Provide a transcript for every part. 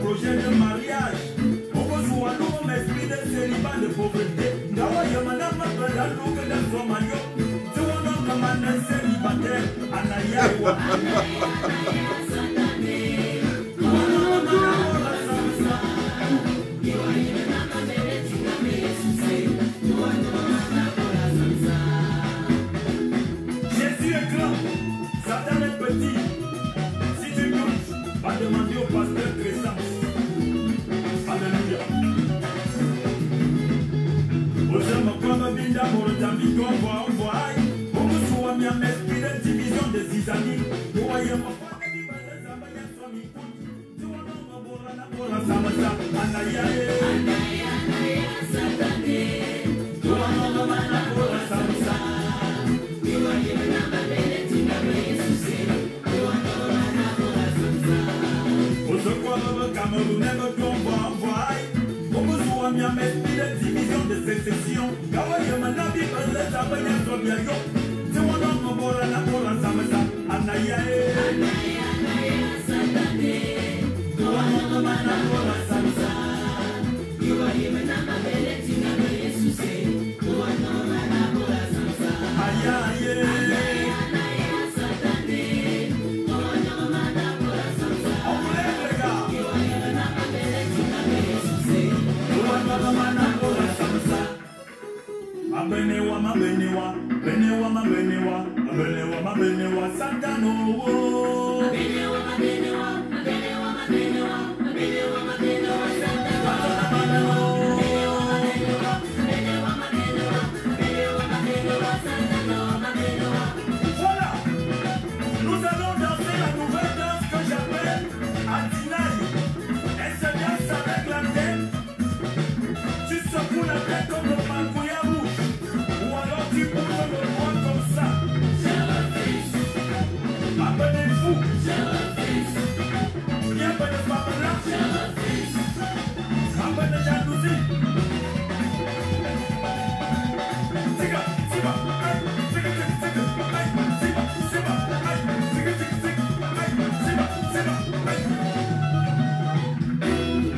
Projet de mariage, on va jouer à l'eau, mais esprit de célibat de pauvreté. Gawa Yamana Mabala, l'eau que dans son maillot. Tu vois, non, comme un célibataire, Anayawa. Jésus est grand, Satan est petit. Si tu doutes, va demander au pasteur Crescence. Alléluia. Osama Kwaba Binda Morotambi Gombo Envoy. Omo Souami a esprit de division des Isani. Owaye Mokwa Ebibale Zabaya Swami Kuti. Tuwana Mabora na Bora Samasa. Anayaye. Anaya, Anaya, Satane. Tuwana Mabana Bora Samasa. Iwaye Namba Bele Tingabe Yesuse. Tuwana Mabana Bora Samasa. Osokwa Baba Cameroun never Gombo Envoy. Omo Souami a esprit de division de sécession. Gawaye Manabi Bale Zabaya Swami Yo. Tuwana Mabora na Bora Samasa. Anayaye. Anaya, Anaya, Satane. Tuwana Mabana Bora Samasa. Iwaye Namba Bele Tingabe Yesuse. Tuwana Mabana Bora Samasa. Ayaye. Anaya, Anaya, Satane. Tuwana Mabana Bora Samasa. Iwaye Namba Bele Tingabe Yesuse. Tuwana Mabana Bora Samasa. Mabenewa, mabenewa, benewa, mabenewa, mabenewa, mabenewa, Satano. Mabenewa, mabenewa, mabenewa, mabenewa, mabenewa, mabenewa, Satano. Mabenewa, mabenewa, mabenewa, mabenewa, mabenewa, mabenewa, Satano, mabenewa. Voilà, nous allons danser la nouvelle danse que j'appelle Adinaï. Elle se danse avec la tête. Tu secoues la tête comme le mangouya rouge. Ou alors tu bouges le bras comme ça. Abonnez-vous. Bien bonne femme là. Abonnez jalousie. Tiga, tiga, aïe, tiga, tiga, tiga, aïe, tiga, tiga, aïe, tiga, tiga, tiga, aïe, tiga, tiga, aïe.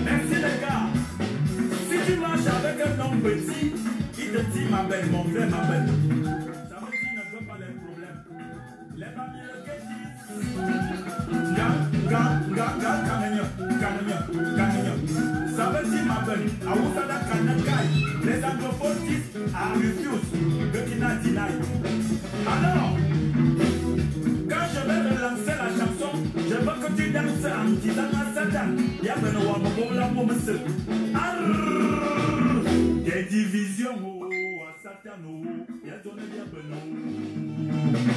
Merci les gars. Si tu marches avec un homme petit, il te dit ma belle, mon frère, ma belle. Ça veut dire qu'il ne veut pas les problèmes. Les Américains disent ça veut dire ma belle. Aousada Kanakai. Les anglophones disent I refuse. Bekina deny. Alors, quand je vais relancer la chanson, je veux que tu danses en disant à Satan. Yabenoa Mobola Momese. Des divisions, oh, à Satan, oh, y'a donné bien Beno.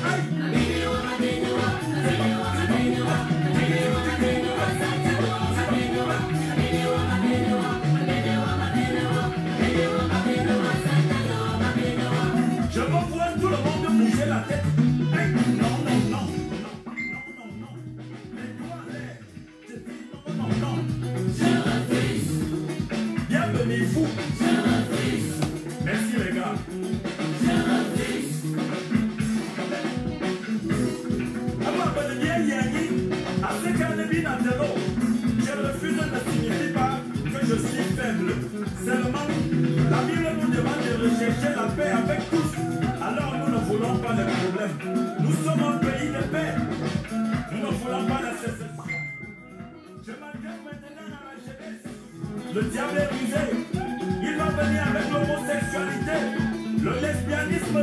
Aïe! Abenewa, Abenewa, Abenewa, Abenewa, Abenewa, Abenewa, Satano, Abenewa, Abenewa, Abenewa, Abenewa, Abenewa, Abenewa, Abenewa, Satano, Abenewa. Je veux voir tout le monde bouger la tête. Aïe! Non, non, non, non, non, non, non. Les doigts en l'air. Je dis non, non, non. Je refuse. Bienvenue-vous. Je refuse. Merci les gars. Je refuse. Je refuse ne signifie pas que je suis faible. Seulement, la Bible nous demande de rechercher la paix avec tous. Alors nous ne voulons pas de problèmes. Nous sommes un pays de paix. Nous ne voulons pas la sécession. Je m'adresse maintenant à la jeunesse. Le diable est rusé. Il va venir avec l'homosexualité, Le lesbianisme,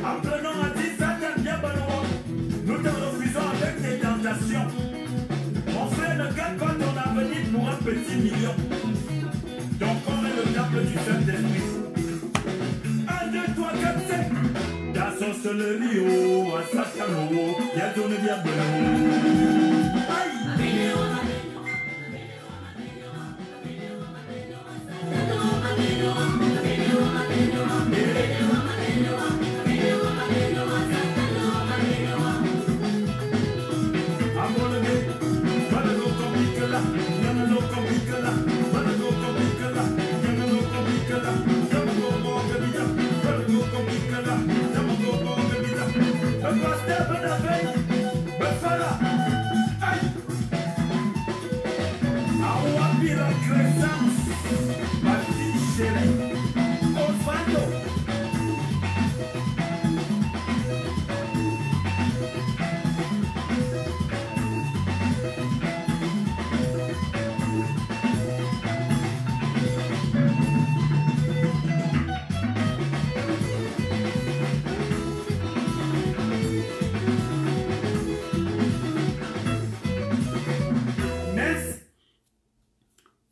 apprenons à dire Satan diabolo. Nous te refusons avec tes tentations. Mon frère, ne garde pas ton avenir pour un petit million. Ton corps est le temple du Saint-Esprit. 1, 2, 3, 4, 5. Ta sorcellerie, oh, à Satan, oh, y'a ton diabolo. Aïe!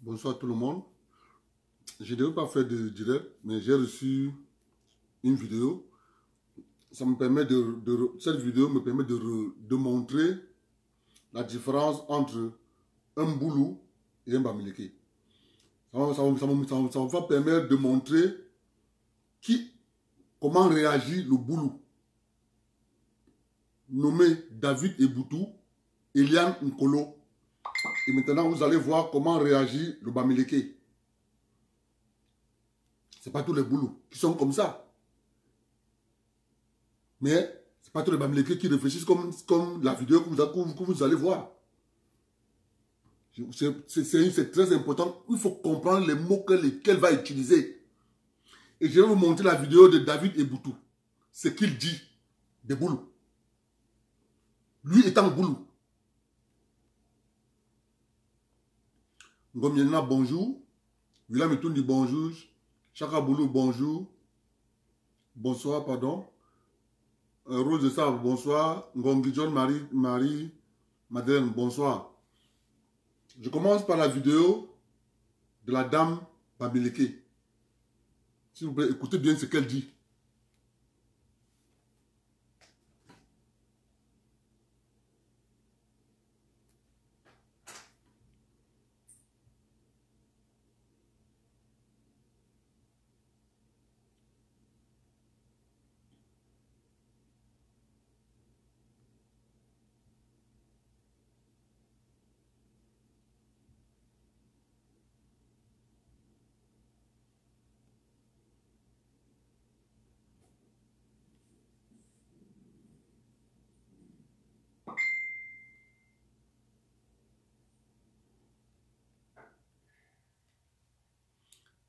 Bonsoir tout le monde. Je ne devais pas faire de direct, mais j'ai reçu une vidéo. Ça me permet cette vidéo me permet de montrer la différence entre un boulou et un bamileke. Ça va permettre de montrer comment réagit le boulou. Nommé David Eboutou, Eliane Nkolo. Et maintenant, vous allez voir comment réagit le bamileke. Ce n'est pas tous les boulous qui sont comme ça. Mais ce n'est pas tous les bamileke qui réfléchissent comme la vidéo que vous allez voir. C'est très important. Il faut comprendre les mots qu'elle va utiliser. Et je vais vous montrer la vidéo de David Eboutou. Ce qu'il dit des boulous. Lui étant boulou. Ngomiena, bonjour. William Etoundi, bonjour. Chaka Boulou, bonjour. Bonsoir, pardon. Rose de Sable, bonsoir. Ngongi John Marie Madeleine, bonsoir. Je commence par la vidéo de la dame bamileke. S'il vous plaît, écoutez bien ce qu'elle dit.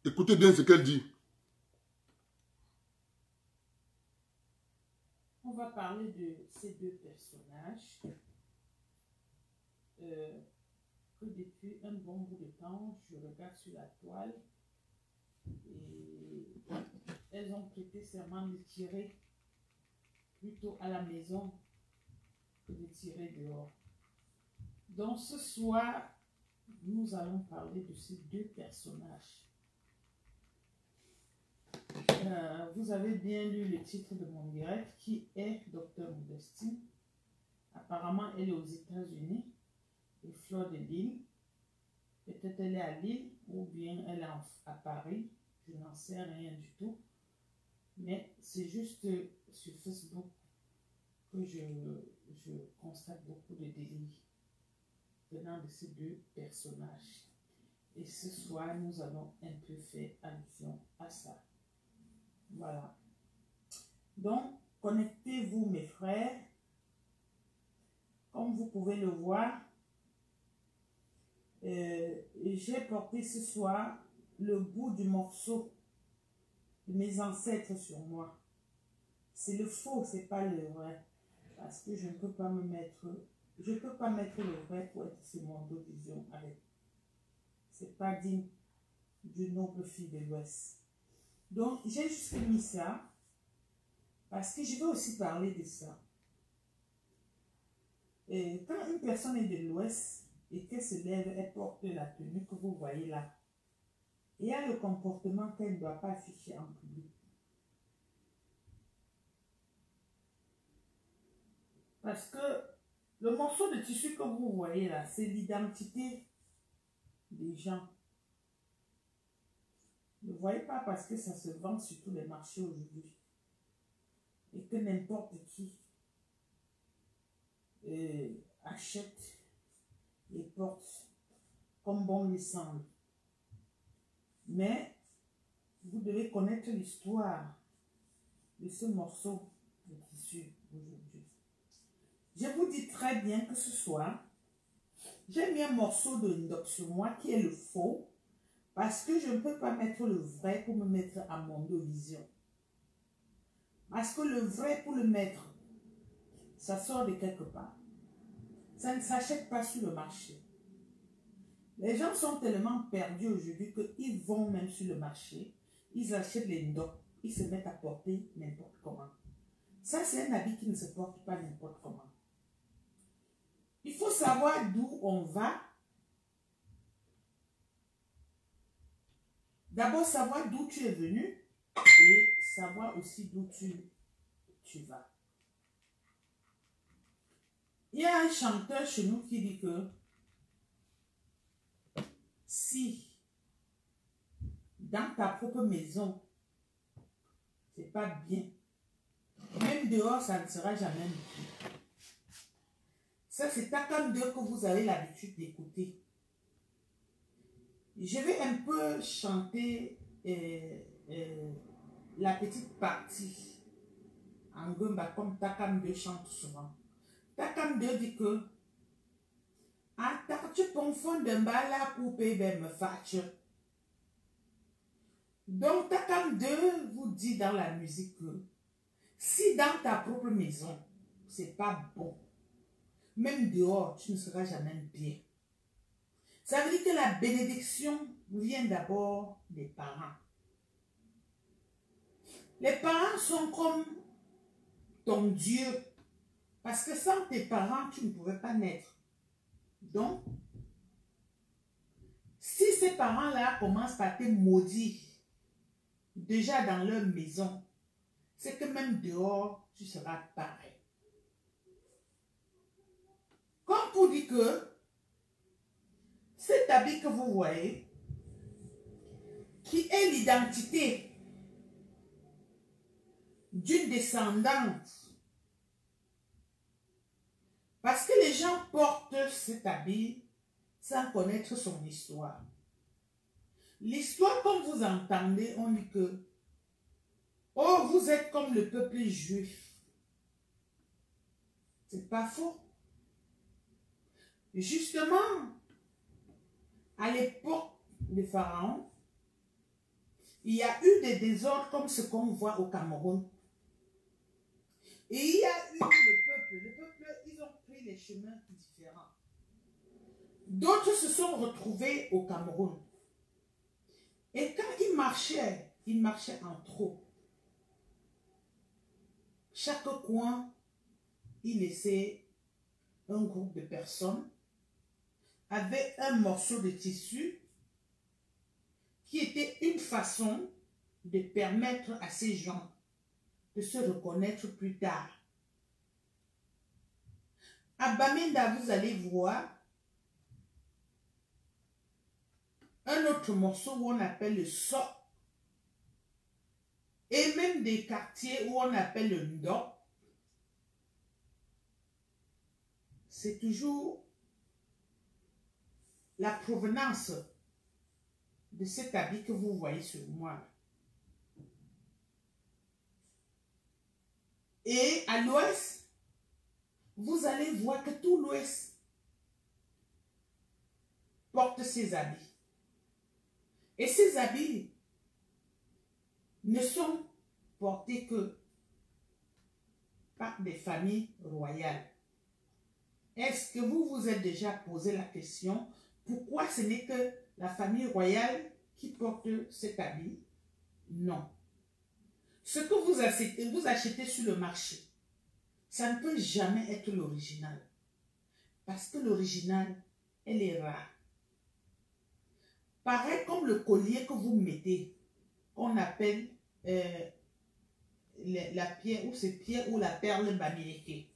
Écoutez bien ce qu'elle dit. On va parler de ces deux personnages que depuis un bon bout de temps, je regarde sur la toile et elles ont prêté serment de tirer plutôt à la maison que de tirer dehors. Donc ce soir, nous allons parler de ces deux personnages. Vous avez bien lu le titre de mon direct, qui est Dr Modestine. Apparemment, elle est aux États-Unis, et Fleur de Lille. Peut-être elle est à Lille, ou bien elle est à Paris. Je n'en sais rien du tout. Mais c'est juste sur Facebook que je constate beaucoup de délits venant de ces deux personnages. Et ce soir, nous allons un peu faire allusion à ça. Voilà. Donc, connectez-vous mes frères. Comme vous pouvez le voir, j'ai porté ce soir le bout du morceau de mes ancêtres sur moi. C'est le faux, c'est pas le vrai. Parce que je ne peux pas mettre le vrai pour être sur mon dos vision avec. C'est pas digne d'une noble fille de l'Ouest. Donc, j'ai juste mis ça Parce que je vais aussi parler de ça. Et quand une personne est de l'Ouest et qu'elle se lève, elle porte la tenue que vous voyez là. Et il y a le comportement qu'elle ne doit pas afficher en public. Parce que le morceau de tissu que vous voyez là, c'est l'identité des gens. Ne voyez pas parce que ça se vend sur tous les marchés aujourd'hui. Et que n'importe qui achète et porte comme bon lui semble. Mais vous devez connaître l'histoire de ce morceau de tissu aujourd'hui. Je vous dis très bien que ce soir, j'ai mis un morceau de Ndok sur moi qui est le faux, parce que je ne peux pas mettre le vrai pour me mettre à mon vision. Parce que le vrai pour le mettre, ça sort de quelque part. Ça ne s'achète pas sur le marché. Les gens sont tellement perdus aujourd'hui qu'ils vont même sur le marché, ils achètent les Ndok, ils se mettent à porter n'importe comment. Ça, c'est un habit qui ne se porte pas n'importe comment. Il faut savoir d'où on va. D'abord, savoir d'où tu es venu et savoir aussi d'où tu vas. Il y a un chanteur chez nous qui dit que si dans ta propre maison, c'est pas bien, même dehors, ça ne sera jamais bien. Ça, c'est Takam 2 que vous avez l'habitude d'écouter. Je vais un peu chanter la petite partie en Gumba comme Takam 2 chante souvent. Takam 2 dit que tu confonds de mbala coupé ben me fâche. Donc Takam 2 vous dit dans la musique que si dans ta propre maison, c'est pas bon, même dehors, tu ne seras jamais bien. Ça veut dire que la bénédiction vient d'abord des parents. Les parents sont comme ton Dieu. Parce que sans tes parents, tu ne pouvais pas naître. Donc, si ces parents-là commencent par te maudire, déjà dans leur maison, c'est que même dehors, tu seras pareil. Comme pour dire que cet habit que vous voyez, qui est l'identité d'une descendante, parce que les gens portent cet habit sans connaître son histoire. L'histoire, comme vous entendez, on dit que oh, vous êtes comme le peuple juif. C'est pas faux. Justement, à l'époque de Pharaon, il y a eu des désordres comme ce qu'on voit au Cameroun. Et il y a eu le peuple, ils ont pris les chemins différents. D'autres se sont retrouvés au Cameroun. Et quand ils marchaient en trop. Chaque coin, ils laissaient un groupe de personnes avec un morceau de tissu qui était une façon de permettre à ces gens de se reconnaître plus tard. À Bamenda, vous allez voir un autre morceau où on appelle le so, et même des quartiers où on appelle le Ndok. C'est toujours la provenance de cet habit que vous voyez sur moi. Et à l'ouest, vous allez voir que tout l'ouest porte ces habits. Et ces habits ne sont portés que par des familles royales. Est-ce que vous vous êtes déjà posé la question, pourquoi ce n'est que la famille royale qui porte cet habit? Non. Ce que vous achetez sur le marché, ça ne peut jamais être l'original. Parce que l'original, elle est rare. Pareil comme le collier que vous mettez, qu'on appelle la pierre, ou c'est pierre ou la perle bamileke,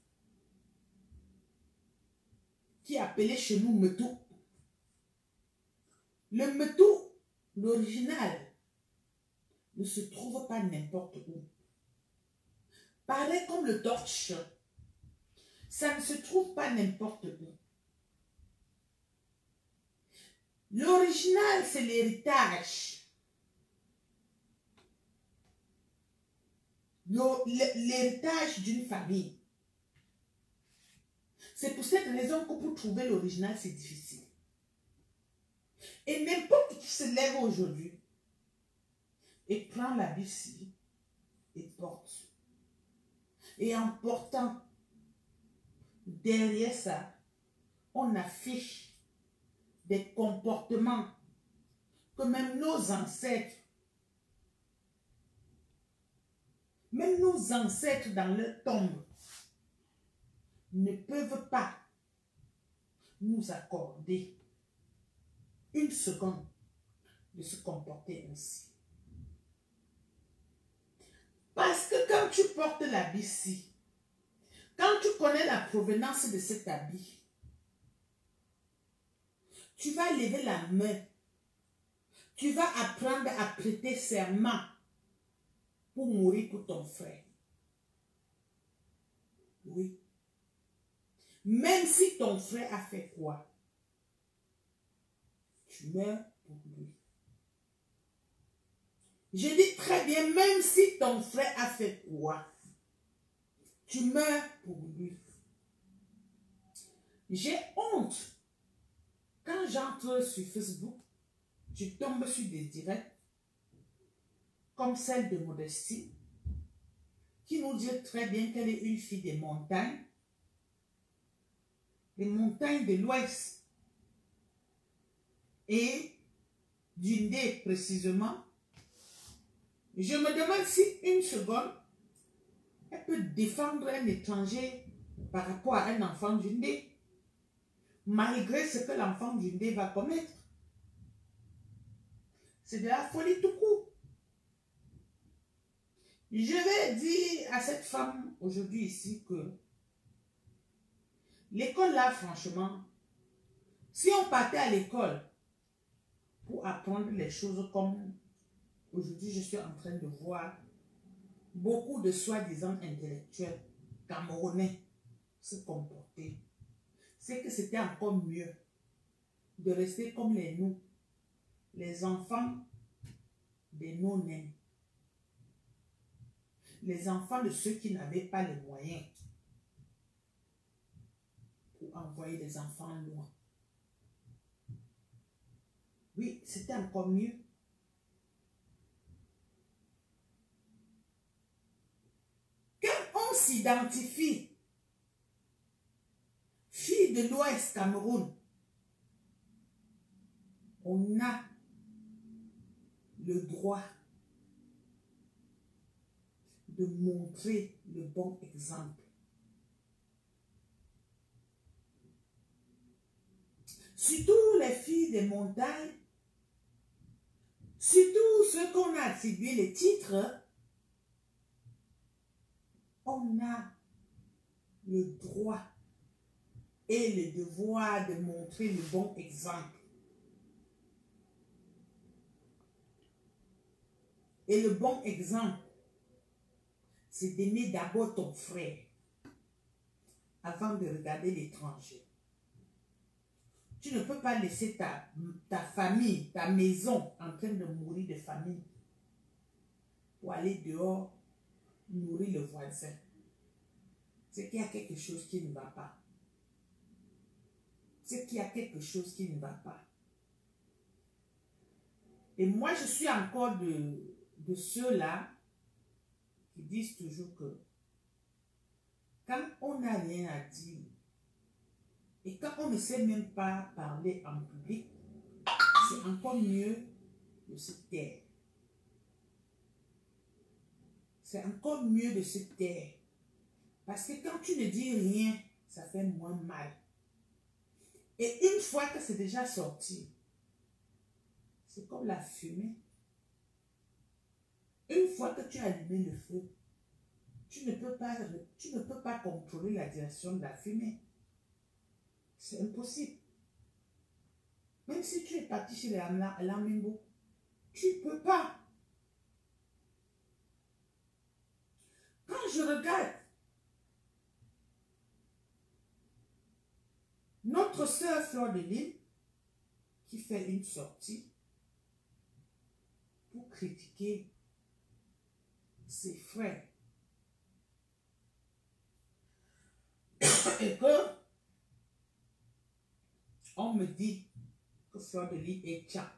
qui est appelé chez nous metou. Le metou, l'original, ne se trouve pas n'importe où. Pareil comme le torche, ça ne se trouve pas n'importe où. L'original, c'est l'héritage. L'héritage d'une famille. C'est pour cette raison que pour trouver l'original, c'est difficile. Et n'importe qui se lève aujourd'hui et prend la Bible et porte. Et en portant, derrière ça, on affiche des comportements que même nos ancêtres dans leur tombe ne peuvent pas nous accorder une seconde de se comporter ainsi. Parce que quand tu portes l'habit ci, quand tu connais la provenance de cet habit, tu vas lever la main, tu vas apprendre à prêter serment pour mourir pour ton frère. Oui. Même si ton frère a fait quoi, tu meurs pour lui. Je dis très bien, même si ton frère a fait quoi, tu meurs pour lui. J'ai honte. Quand j'entre sur Facebook, je tombe sur des directs comme celle de Modestie, qui nous dit très bien qu'elle est une fille des montagnes de l'Ouest, et d'Indé précisément. Je me demande si une seconde, elle peut défendre un étranger par rapport à un enfant d'Indé, malgré ce que l'enfant d'Indé va commettre. C'est de la folie tout court. Je vais dire à cette femme aujourd'hui ici que l'école là, franchement, si on partait à l'école pour apprendre les choses comme aujourd'hui je suis en train de voir beaucoup de soi-disant intellectuels camerounais se comporter, c'est que c'était encore mieux de rester comme les enfants des non-nés, les enfants de ceux qui n'avaient pas les moyens pour envoyer des enfants loin. Oui, c'était encore mieux. Quand on s'identifie fille de l'Ouest Cameroun, on a le droit de montrer le bon exemple. Surtout les filles des montagnes, surtout ceux qu'on a attribué les titres, on a le droit et le devoir de montrer le bon exemple. Et le bon exemple, c'est d'aimer d'abord ton frère avant de regarder l'étranger. Tu ne peux pas laisser ta famille, ta maison en train de mourir de famine pour aller dehors nourrir le voisin. C'est qu'il y a quelque chose qui ne va pas. C'est qu'il y a quelque chose qui ne va pas. Et moi, je suis encore de ceux-là qui disent toujours que quand on n'a rien à dire et quand on ne sait même pas parler en public, c'est encore mieux de se taire. c'est encore mieux de se taire. Parce que quand tu ne dis rien, ça fait moins mal. Et une fois que c'est déjà sorti, c'est comme la fumée. Une fois que tu as allumé le feu, tu ne peux pas contrôler la direction de la fumée. C'est impossible. Même si tu es parti chez les Alamimbo, tu ne peux pas. Quand je regarde notre sœur Fleur de Lys qui fait une sortie pour critiquer ses frères et que on me dit que Fleur de Lys est Tcham.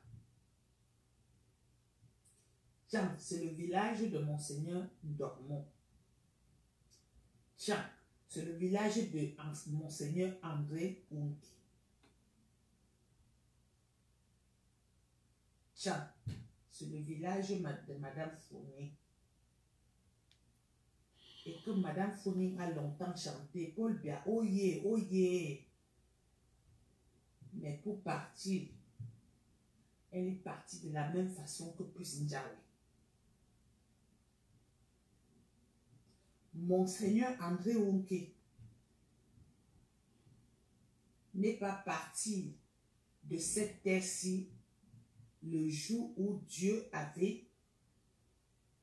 Tcham, c'est le village de Monseigneur Dormont. Tcham, c'est le village de Monseigneur André Ounki. Tcham, c'est le village de Madame Fournier. Et que Madame Fournier a longtemps chanté Paul Biya, oye, oye. Mais pour partir, elle est partie de la même façon que Pusinjawe. Monseigneur André Ounki n'est pas parti de cette terre-ci le jour où Dieu avait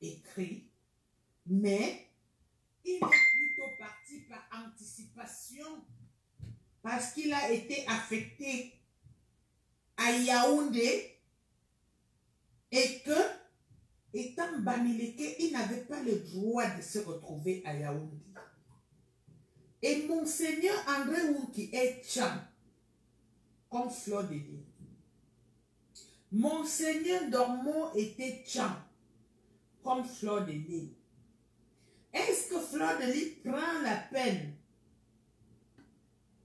écrit, mais il est plutôt parti par anticipation parce qu'il a été affecté à Yaoundé et que, étant Bamileke, il n'avait pas le droit de se retrouver à Yaoundé. Et Monseigneur André Ounki est Tcham, comme Fleur de Lys. Monseigneur Dormont était Tcham, comme Fleur de Lys. Est-ce que Fleur de Lys prend la peine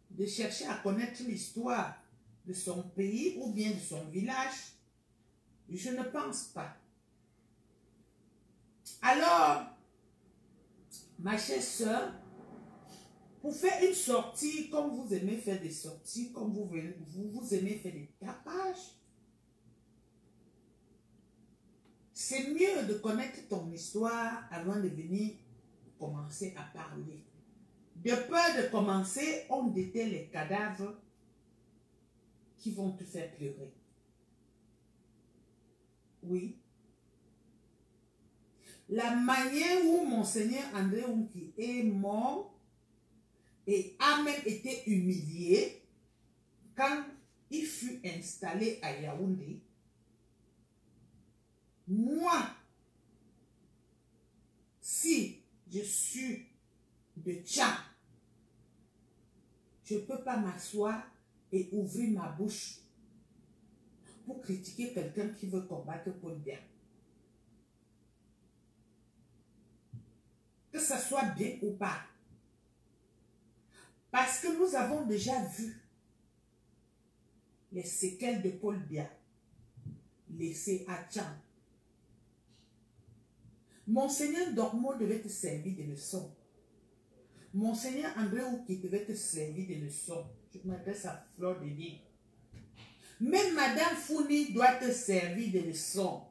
de chercher à connaître l'histoire de son pays ou bien de son village? Je ne pense pas. Alors, ma chère sœur, pour faire une sortie, comme vous aimez faire des sorties, comme vous aimez faire des tapages, c'est mieux de connaître ton histoire avant de venir commencer à parler. De peur de commencer, on déterre les cadavres qui vont te faire pleurer. Oui. La manière où Monseigneur André Ounki est mort et a même été humilié quand il fut installé à Yaoundé, moi, si je suis de Tcham, je ne peux pas m'asseoir et ouvrir ma bouche pour critiquer quelqu'un qui veut combattre Paul Biya. Que ça soit bien ou pas. Parce que nous avons déjà vu les séquelles de Paul Biya laissées à Tcham. Monseigneur Dormont devait te servir de leçon. Monseigneur André Ounki devait te servir de leçon. Je m'adresse à Fleur de Lys. Même Madame Fournier doit te servir de leçon.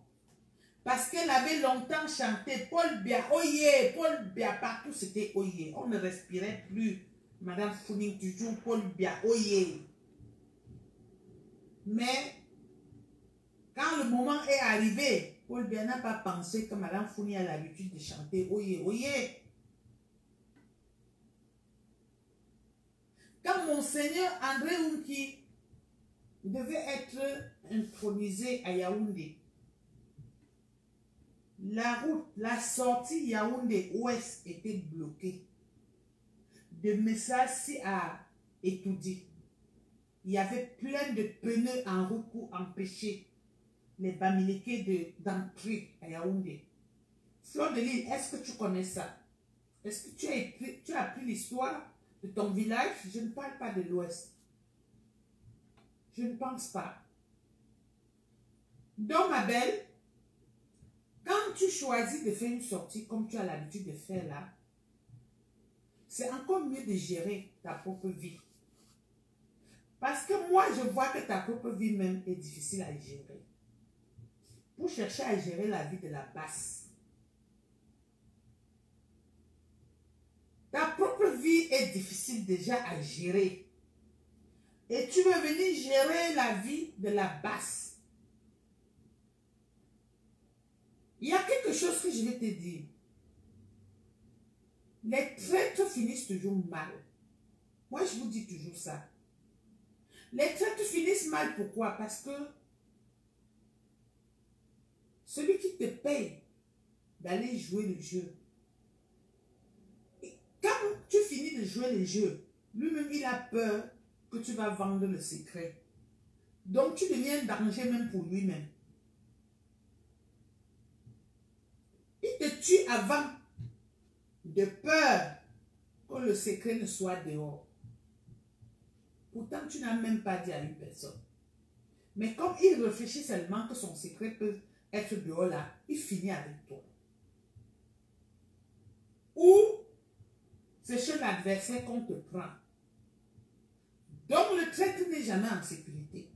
Parce qu'elle avait longtemps chanté Paul Biya, oye, Paul Biya, partout c'était oye. On ne respirait plus. Madame Fournier, toujours Paul Biya, oye. Mais, quand le moment est arrivé, Paul Biya n'a pas pensé que Madame Fournier a l'habitude de chanter oye, oye. Quand Monseigneur André Ounki devait être intronisé à Yaoundé, la route, la sortie Yaoundé-Ouest était bloquée. De Messassi à Etoudi, il y avait plein de pneus en route pour empêcher les Bamileke d'entrer à Yaoundé. Fleur de Lys, est-ce que tu connais ça? Est-ce que tu as appris l'histoire de ton village? Je ne parle pas de l'Ouest. Je ne pense pas. Donc, ma belle, Quand tu choisis de faire une sortie comme tu as l'habitude de faire là, c'est encore mieux de gérer ta propre vie. Parce que moi, je vois que ta propre vie même est difficile à gérer. Pour chercher à gérer la vie de la basse. Ta propre vie est difficile déjà à gérer. Et tu veux venir gérer la vie de la basse. Il y a quelque chose que je vais te dire. Les traîtres finissent toujours mal. Moi, je vous dis toujours ça. Les traîtres finissent mal, pourquoi? Parce que celui qui te paye d'aller jouer le jeu, quand tu finis de jouer le jeu, lui-même, il a peur que tu vas vendre le secret. Donc, tu deviens un danger même pour lui-même. Il te tue avant de peur que le secret ne soit dehors. Pourtant, tu n'as même pas dit à une personne. Mais comme il réfléchit seulement que son secret peut être dehors là, il finit avec toi. Ou c'est chez l'adversaire qu'on te prend. Donc le traître n'est jamais en sécurité.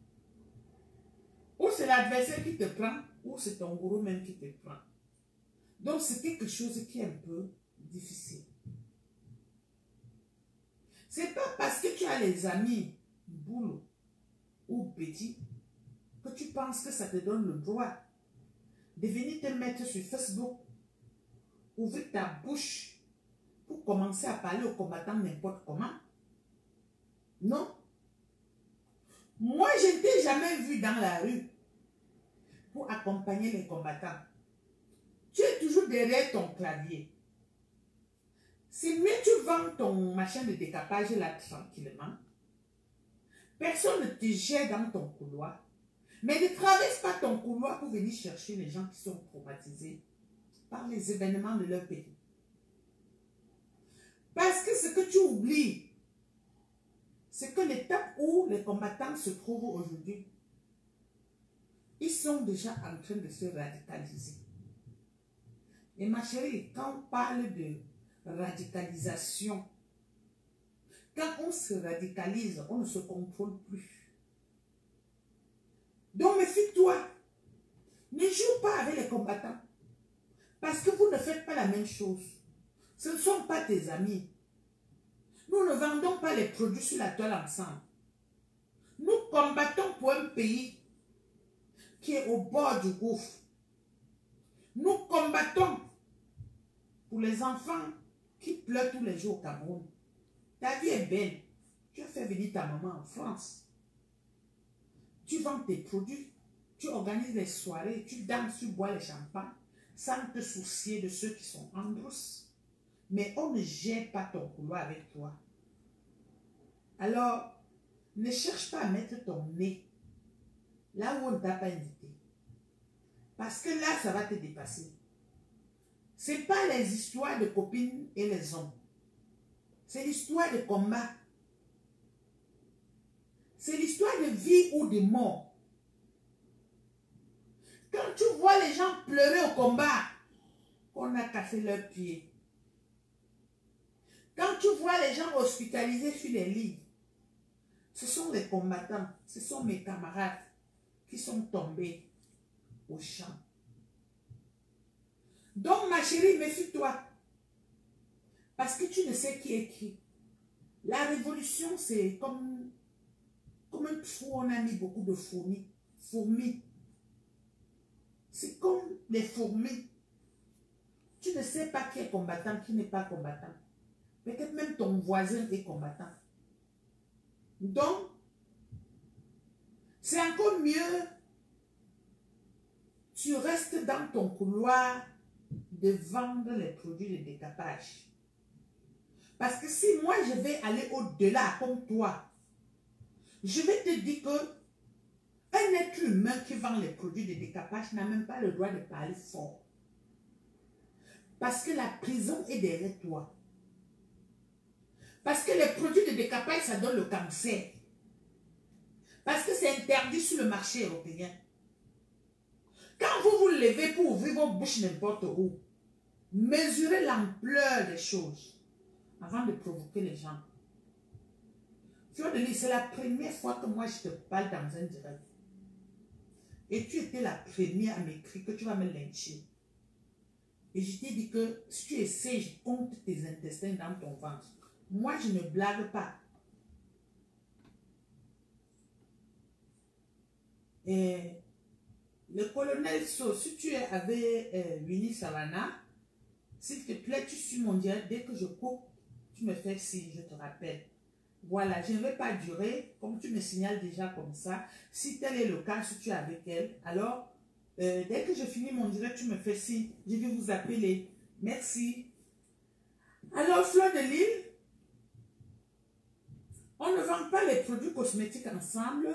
Ou c'est l'adversaire qui te prend, ou c'est ton gourou même qui te prend. Donc c'est quelque chose qui est un peu difficile. C'est pas parce que tu as les amis boulot ou petit que tu penses que ça te donne le droit de venir te mettre sur Facebook, ouvrir ta bouche pour commencer à parler aux combattants n'importe comment. Non. Moi, je ne t'ai jamais vu dans la rue pour accompagner les combattants. Tu es toujours derrière ton clavier. C'est mieux tu vends ton machin de décapage là tranquillement. Personne ne te jette dans ton couloir. Mais ne traverse pas ton couloir pour venir chercher les gens qui sont traumatisés par les événements de leur pays. Parce que ce que tu oublies, c'est que l'étape où les combattants se trouvent aujourd'hui, ils sont déjà en train de se radicaliser. Et ma chérie, quand on parle de radicalisation, quand on se radicalise, on ne se contrôle plus. Donc méfie-toi. Ne joue pas avec les combattants. Parce que vous ne faites pas la même chose. Ce ne sont pas tes amis. Nous ne vendons pas les produits sur la toile ensemble. Nous combattons pour un pays qui est au bord du gouffre. Nous combattons pour les enfants qui pleurent tous les jours au Cameroun. Ta vie est belle. Tu as fait venir ta maman en France. Tu vends tes produits. Tu organises les soirées. Tu danses, tu bois les champagnes sans te soucier de ceux qui sont en brousse. Mais on ne gère pas ton couloir avec toi. Alors, ne cherche pas à mettre ton nez là où on ne t'a pas invité. Parce que là, ça va te dépasser. Ce n'est pas les histoires de copines et les hommes. C'est l'histoire de combat. C'est l'histoire de vie ou de mort. Quand tu vois les gens pleurer au combat, on a cassé leurs pieds. Quand tu vois les gens hospitalisés sur les lits, ce sont les combattants, ce sont mes camarades qui sont tombés au champ. Donc ma chérie, méfie-toi. Parce que tu ne sais qui est qui. La révolution, c'est comme un trou, on a mis beaucoup de fourmis. C'est comme les fourmis. Tu ne sais pas qui est combattant, qui n'est pas combattant. Peut-être même ton voisin est combattant. Donc, c'est encore mieux, tu restes dans ton couloir de vendre les produits de décapage. Parce que si moi je vais aller au-delà comme toi, je vais te dire que un être humain qui vend les produits de décapage n'a même pas le droit de parler fort. Parce que la prison est derrière toi. Parce que les produits de décapage, ça donne le cancer. Parce que c'est interdit sur le marché européen. Quand vous vous levez pour ouvrir vos bouches n'importe où, mesurez l'ampleur des choses avant de provoquer les gens. Fleur de Lys, c'est la première fois que moi je te parle dans un direct. Et tu étais la première à m'écrire que tu vas me lyncher. Et je t'ai dit que si tu essaies, je compte tes intestins dans ton ventre. Moi, je ne blague pas. Et le colonel So, si tu es avec Winnie Savannah, s'il te plaît, tu suis mon direct. Dès que je coupe, tu me fais signe, je te rappelle. Voilà, je ne vais pas durer, comme tu me signales déjà comme ça. Si tel est le cas, si tu es avec elle, alors, dès que je finis mon direct, tu me fais signe. Je vais vous appeler. Merci. Alors, Fleur de Lys, on ne vend pas les produits cosmétiques ensemble.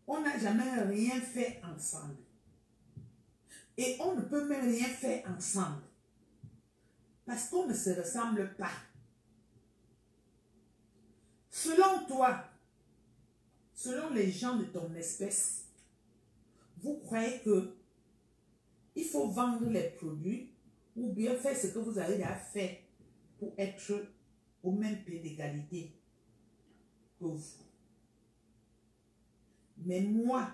On n'a jamais rien fait ensemble. Et on ne peut même rien faire ensemble. Parce qu'on ne se ressemble pas. Selon toi, selon les gens de ton espèce, vous croyez que il faut vendre les produits ou bien faire ce que vous avez à faire pour être au même pied d'égalité que vous. Mais moi,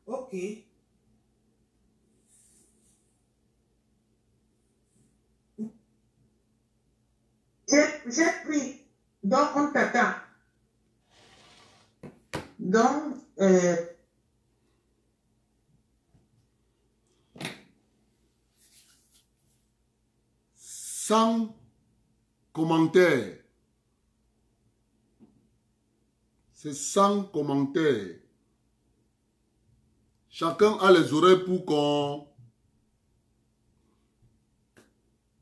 ok. J'ai pris, donc on t'attend. Donc, sans commentaire. C'est sans commentaire. Chacun a les oreilles pour qu'on...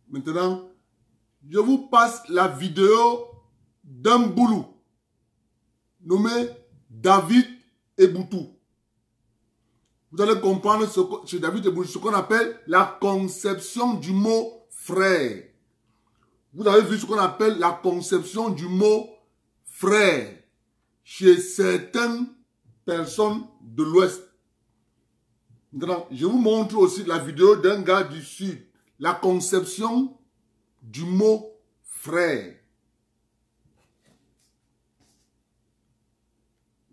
Maintenant, je vous passe la vidéo d'un boulou nommé David Eboutou. Vous allez comprendre chez David Eboutou ce qu'on appelle la conception du mot frère. Vous avez vu ce qu'on appelle la conception du mot frère chez certaines personnes de l'Ouest. Maintenant, je vous montre aussi la vidéo d'un gars du Sud. La conception du mot frère.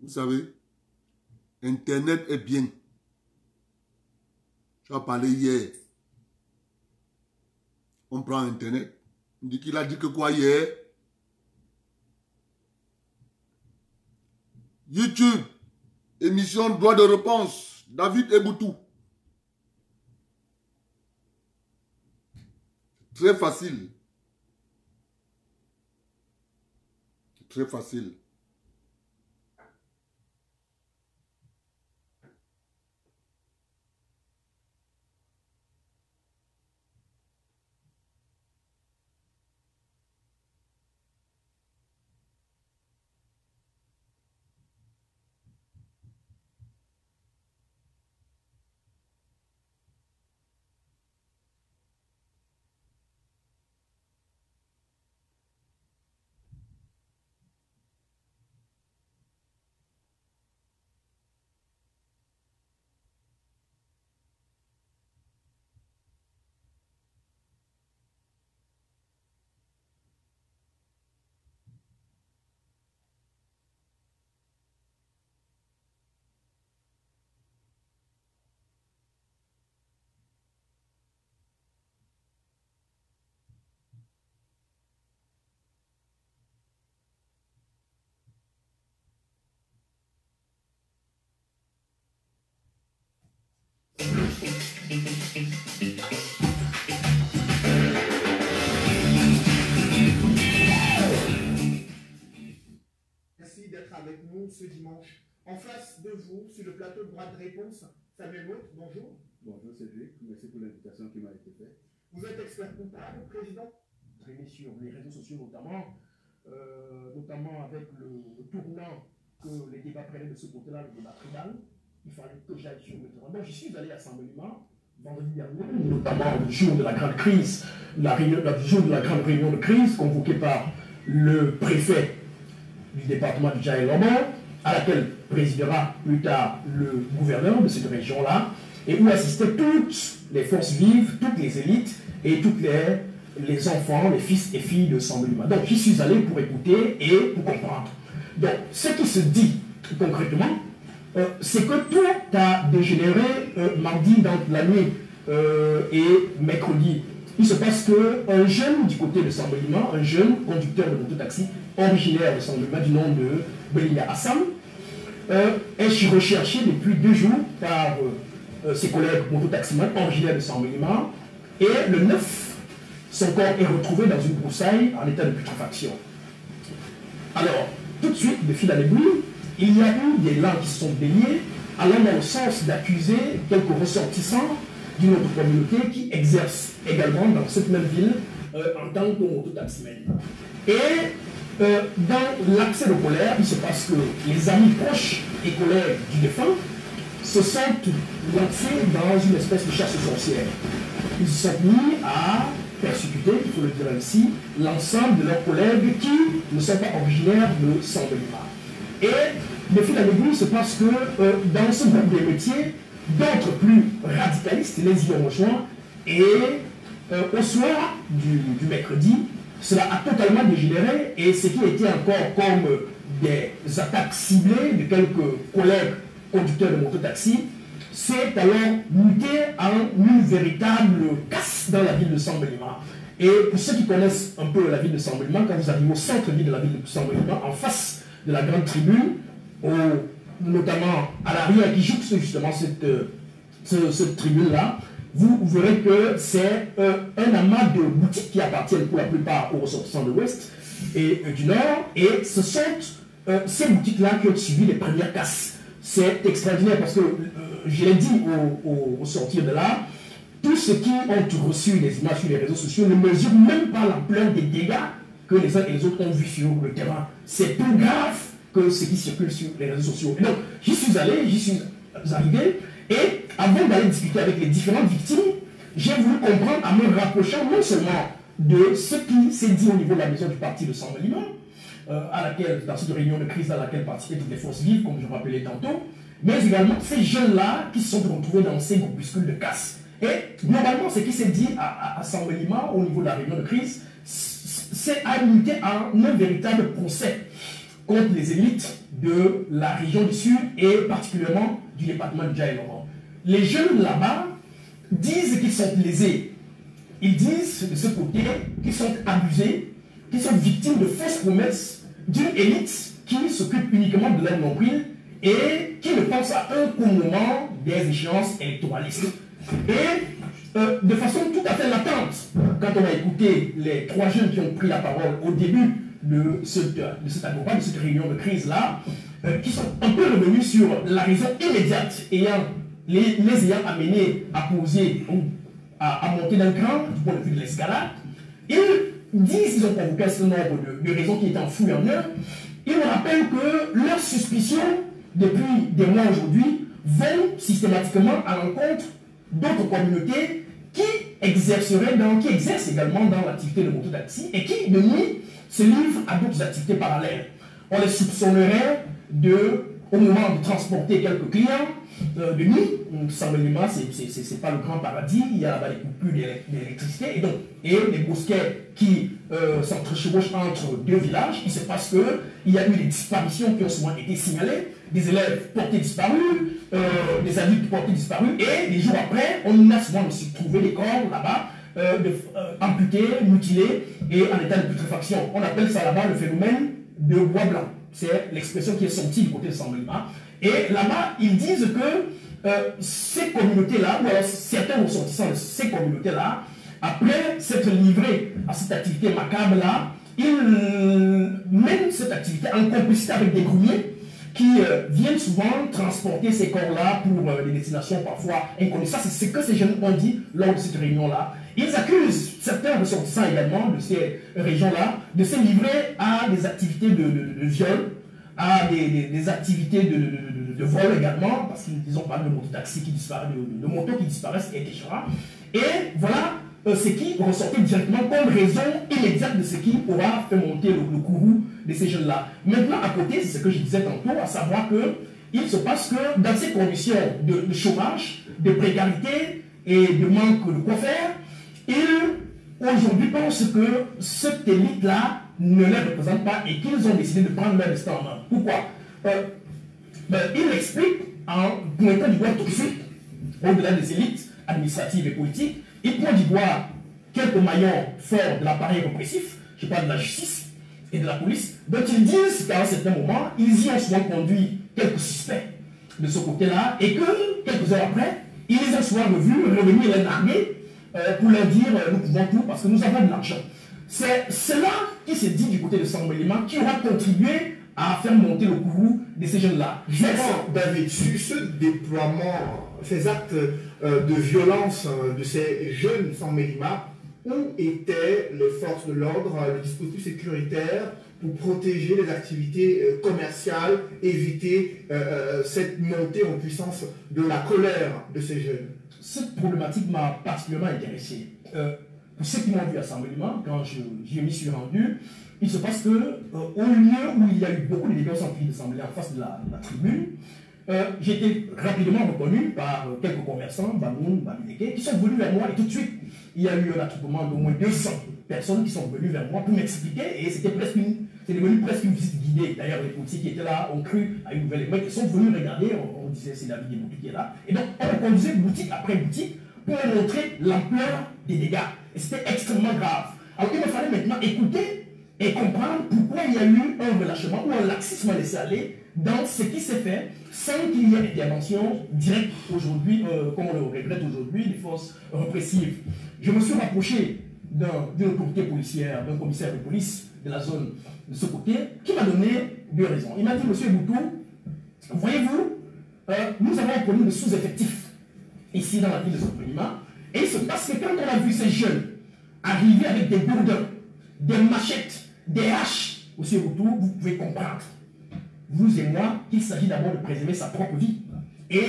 Vous savez, Internet est bien. Tu as parlé hier. On prend Internet. On dit qu'il a dit que quoi hier? YouTube, émission droit de réponse, David Eboutou. Très facile. Très facile. Merci d'être avec nous ce dimanche. En face de vous, sur le plateau de droit de réponse, Samuel Motte, bonjour. Bonjour Cédric, merci pour l'invitation qui m'a été faite. Vous êtes expert comptable, président. Traîner sur les réseaux sociaux notamment avec le tournant que les débats prenaient de ce côté-là, le débat tribal. Il fallait que j'aille sur le terrain. Moi, je suis allé à Saint-Mélimant vendredi dernier, notamment le jour de la grande crise, le jour de la grande réunion de crise convoquée par le préfet du département de Djaïloma, à laquelle présidera plus tard le gouverneur de cette région-là, et où assistaient toutes les forces vives, toutes les élites et tous les enfants, les fils et filles de Sambelima. Donc j'y suis allé pour écouter et pour comprendre. Donc ce qui se dit concrètement, c'est que tout a dégénéré mardi dans la nuit et mercredi. Il se passe qu'un jeune du côté de Sambelima, un jeune conducteur de mototaxi originaire de Sambelima du nom de Belinda Assam, est recherché depuis 2 jours par ses collègues mototaximans originaires de Sambelima, et le 9, son corps est retrouvé dans une broussaille en état de putréfaction. Alors, tout de suite, de fil à l'aiguille, il y a eu des langues qui se sont déliées, allant dans le sens d'accuser quelques ressortissants d'une autre communauté qui exercent également dans cette même ville en tant que mototaximen. Et dans l'accès de colère, il se passe que les amis proches et collègues du défunt se sont lancés dans une espèce de chasse aux sorcières. Ils se sont mis à persécuter, il faut le dire ainsi, l'ensemble de leurs collègues qui ne sont pas originaires de Sambelima. Et de fil à l'aiguille, il se passe que dans ce groupe des métiers, d'autres plus radicalistes les y ont rejoints, et au soir du mercredi, cela a totalement dégénéré, et ce qui était encore comme des attaques ciblées de quelques collègues conducteurs de mototaxi, c'est alors muté en une véritable casse dans la ville de Sambelima. Et pour ceux qui connaissent un peu la ville de Sambelima, quand vous arrivez au centre-ville de la ville de Sambelima, en face de la grande tribune, notamment à l'arrière qui jouxte justement cette tribune-là, vous verrez que c'est un amas de boutiques qui appartiennent pour la plupart aux ressortissants de l'Ouest et du Nord, et ce sont ces boutiques-là qui ont subi les premières casses. C'est extraordinaire parce que, je l'ai dit au sortir de là, tous ceux qui ont reçu des images sur les réseaux sociaux ne mesurent même pas l'ampleur des dégâts que les uns et les autres ont vus sur le terrain. C'est plus grave que ce qui circule sur les réseaux sociaux. Et donc, j'y suis arrivé, et avant d'aller discuter avec les différentes victimes, j'ai voulu comprendre en me rapprochant non seulement de ce qui s'est dit au niveau de la maison du parti de Sambelima, dans cette réunion de crise à laquelle participaient toutes les forces vives, comme je vous rappelais tantôt, mais également ces jeunes-là qui se sont retrouvés dans ces groupuscules de casse. Et globalement, ce qui s'est dit à Sambelima au niveau de la réunion de crise, c'est à limiter en un véritable procès contre les élites de la région du Sud et particulièrement du département de Djaï-Laurent. Les jeunes là-bas disent qu'ils sont lésés. Ils disent de ce côté qu'ils sont abusés, qu'ils sont victimes de fausses promesses d'une élite qui s'occupe uniquement de leur nombril et qui ne pense à eux qu'au moment des échéances électoralistes. Et de façon tout à fait latente, quand on a écouté les 3 jeunes qui ont pris la parole au début de cette réunion de crise-là, qui sont un peu revenus sur la raison immédiate les ayant amenés à poser ou à monter d'un cran du point de vue de l'escalade. Ils disent qu'ils ont provoqué un certain nombre de raisons qui étaient enfouies en eux. Ils me rappellent que leurs suspicions, depuis des mois aujourd'hui, vont systématiquement à l'encontre d'autres communautés qui exercent également dans l'activité de mototaxi et qui, de nuit, se livrent à d'autres activités parallèles. On les soupçonnerait au moment de transporter quelques clients de nuit. Sambelima, c'est pas le grand paradis, il y a là-bas des coupures d'électricité et des bosquets qui s'entrechevauchent entre 2 villages. Il se passe qu'il y a eu des disparitions qui ont souvent été signalées, des élèves portés disparus, des adultes portés disparus, et des jours après, on a souvent aussi trouvé des corps là-bas amputés, mutilés et en état de putréfaction. On appelle ça là-bas le phénomène de bois blanc. C'est l'expression qui est sortie du côté de Sambelima. Et là-bas, ils disent que ces communautés-là, ou alors certains ressortissants de ces communautés-là, après s'être livrés à cette activité macabre-là, ils mènent cette activité en complicité avec des grumiers qui viennent souvent transporter ces corps-là pour des destinations parfois inconnues. Ça, c'est ce que ces jeunes ont dit lors de cette réunion-là. Ils accusent certains ressortissants également de ces régions-là de se livrer à des activités de viol, à des activités de vol également, parce qu'ils ont parlé de mototaxi qui disparaissent, de motos qui disparaissent, etc. Et voilà ce qui ressortait directement comme raison immédiate de ce qui aura fait monter le courroux de ces jeunes-là. Maintenant, à côté, c'est ce que je disais tantôt, à savoir qu'il se passe que dans ces conditions de chômage, de précarité et de manque de quoi faire, ils aujourd'hui pensent que cette élite-là ne les représente pas et qu'ils ont décidé de prendre leur destin en main. Pourquoi? Il l'explique en pointant du doigt tout de suite, au-delà des élites administratives et politiques, il pointe du doigt quelques maillons forts de l'appareil répressif, je parle de la justice et de la police, dont ils disent qu'à un certain moment, ils y ont souvent conduit quelques suspects de ce côté-là, et que quelques heures après, ils les ont souvent revus revenir les narguer pour leur dire nous pouvons tout parce que nous avons de l'argent. C'est cela qui s'est dit du côté de Sambelima qui aura contribué à faire monter le courroux de ces jeunes-là. Justement, David, sur ce déploiement, ces actes de violence de ces jeunes Sambelima, où étaient les forces de l'ordre, le dispositif sécuritaire pour protéger les activités commerciales, éviter cette montée en puissance de la colère de ces jeunes? Cette problématique m'a particulièrement intéressé. Pour ceux qui m'ont vu à Sambelima, quand je m'y suis rendu, il se passe que au lieu où il y a eu beaucoup de dégâts en de Sambelima en face de la tribune, j'ai été rapidement reconnu par quelques commerçants, Bamoun, Bamideke, qui sont venus vers moi et tout de suite, il y a eu un attroupement d'au moins 200 personnes qui sont venues vers moi pour m'expliquer et c'est devenu presque une visite guidée. D'ailleurs, les policiers qui étaient là ont cru à une nouvelle émeute. Ils sont venus regarder, on disait c'est la vie des boutiques qui est là. Et donc, on conduisait boutique après boutique pour montrer l'ampleur des dégâts. Et c'était extrêmement grave. Alors, il me fallait maintenant écouter et comprendre pourquoi il y a eu un relâchement ou un laxisme laissé aller dans ce qui s'est fait sans qu'il y ait intervention directe aujourd'hui, comme on le regrette aujourd'hui, des forces répressives. Je me suis rapproché d'une autorité policière, d'un commissaire de police de la zone de ce côté, qui m'a donné 2 raisons. Il m'a dit, monsieur Boutou, voyez-vous, nous avons un problème de sous-effectif ici dans la ville de Sambelima, et il se passe que quand on a vu ces jeunes arriver avec des gourdins, des machettes, des haches, monsieur Boutou, vous pouvez comprendre, vous et moi, qu'il s'agit d'abord de préserver sa propre vie. Et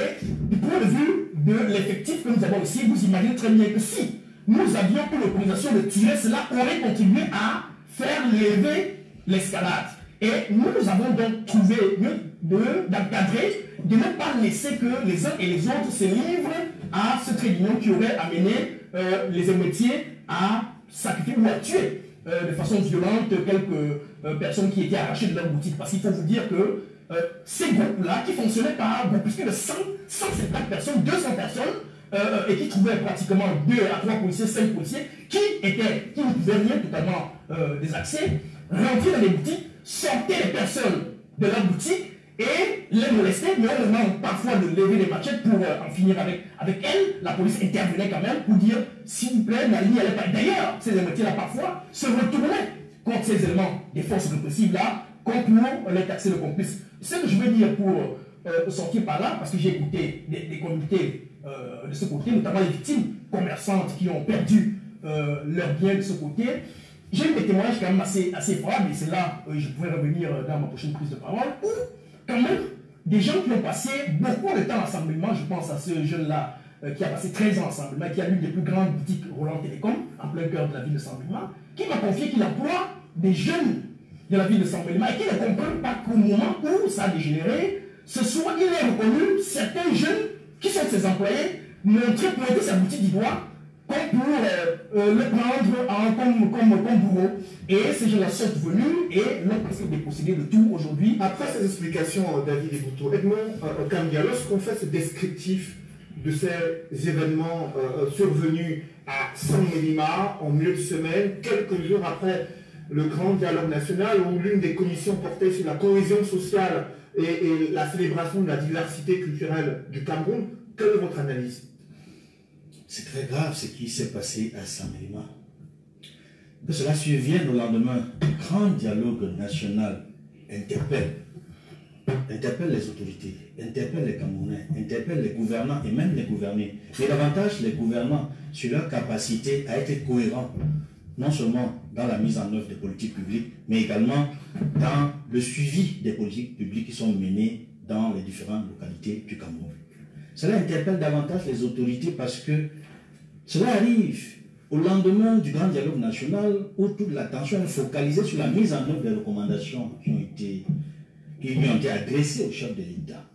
du point de vue de l'effectif que nous avons ici, vous imaginez très bien que si nous avions eu l'autorisation de tirer, cela aurait contribué à faire lever l'escalade. Et nous avons donc trouvé d'encadrer, de ne pas laisser que les uns et les autres se livrent à ce trait d'union qui aurait amené les émeutiers à sacrifier ou à tuer de façon violente quelques personnes qui étaient arrachées de leur boutique. Parce qu'il faut vous dire que ces groupes-là, qui fonctionnaient par groupe, plus de 150 personnes, 200 personnes, et qui trouvaient pratiquement 2 à 3 policiers, 5 policiers, qui ne pouvaient rien totalement des accès, rentraient dans les boutiques, sortaient les personnes de leur boutique et les molestaient, mais au moment parfois de lever les machettes pour en finir avec elles, la police intervenait quand même pour dire s'il vous plaît, la ligne elle est pas. D'ailleurs, ces émeutiers-là parfois se retournaient contre ces éléments des forces répressives-là, comme pour les taxer de complices. Ce que je veux dire pour sortir par là, parce que j'ai écouté des communautés de ce côté, notamment les victimes commerçantes qui ont perdu leurs biens de ce côté. J'ai eu des témoignages quand même assez forts, et c'est là je pourrais revenir dans ma prochaine prise de parole, où quand même des gens qui ont passé beaucoup de temps à Sambelima, je pense à ce jeune-là qui a passé 13 ans à Sambelima, qui a l'une des plus grandes boutiques Roland Télécom, en plein cœur de la ville de Sambelima, qui m'a confié qu'il emploie des jeunes de la ville de Sambelima et qui ne comprennent pas qu'au moment où ça a dégénéré, ce soir il est reconnu certains jeunes qui sont ses employés, pointer sa boutique du doigt, comme pour le prendre comme bourreau. Et ces gens-là sont venus et l'ont presque dépossédé de tout aujourd'hui. Après ces explications, David et Boutou, Edmond Kambia, lorsqu'on fait ce descriptif de ces événements survenus à Sambelima en milieu de semaine, quelques jours après le grand dialogue national où l'une des commissions portait sur la cohésion sociale et la célébration de la diversité culturelle du Cameroun, quelle est votre analyse? C'est très grave ce qui s'est passé à Sambelima. Que cela survienne au lendemain du grand dialogue national interpelle les autorités, interpelle les Camerounais, interpelle les gouvernants et même les gouvernés. Mais davantage les gouvernants sur leur capacité à être cohérents, non seulement dans la mise en œuvre des politiques publiques, mais également dans le suivi des politiques publiques qui sont menées dans les différentes localités du Cameroun. Cela interpelle davantage les autorités parce que cela arrive au lendemain du grand dialogue national, où toute l'attention est focalisée sur la mise en œuvre des recommandations qui lui ont été adressées au chef de l'État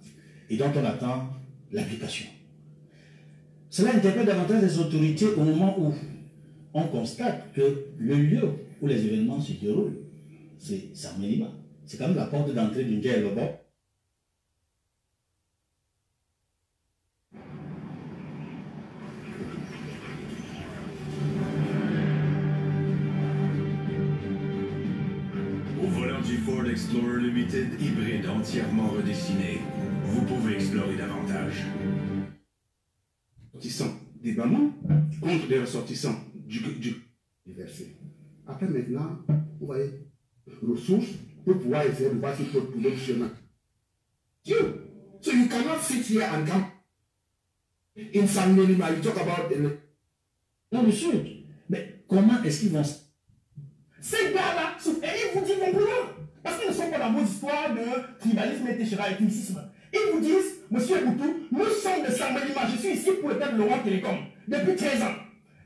et dont on attend l'application. Cela interpelle davantage les autorités au moment où on constate que le lieu où les événements se déroulent, c'est Saint-Mélima. C'est quand même la porte d'entrée du Ndiaye Lobo. Au volant du Ford Explorer Limited hybride entièrement redessiné, vous pouvez explorer davantage. Ressortissants des Bamans contre des ressortissants du versé. Après maintenant, vous voyez, ressources pour pouvoir essayer de voir si peut trouver le chemin. You, so you cannot sit here and come in San Mélima, you talk about the... Non, monsieur, mais comment est-ce qu'ils vont... Ces gars-là, et ils vous disent simplement, parce qu'ils ne sont pas dans vos histoires de tribalisme et ethnicisme. Ils vous disent, monsieur Boutou, nous sommes de San Mélima, je suis ici pour le peuple Laurent Télécom, depuis 13 ans.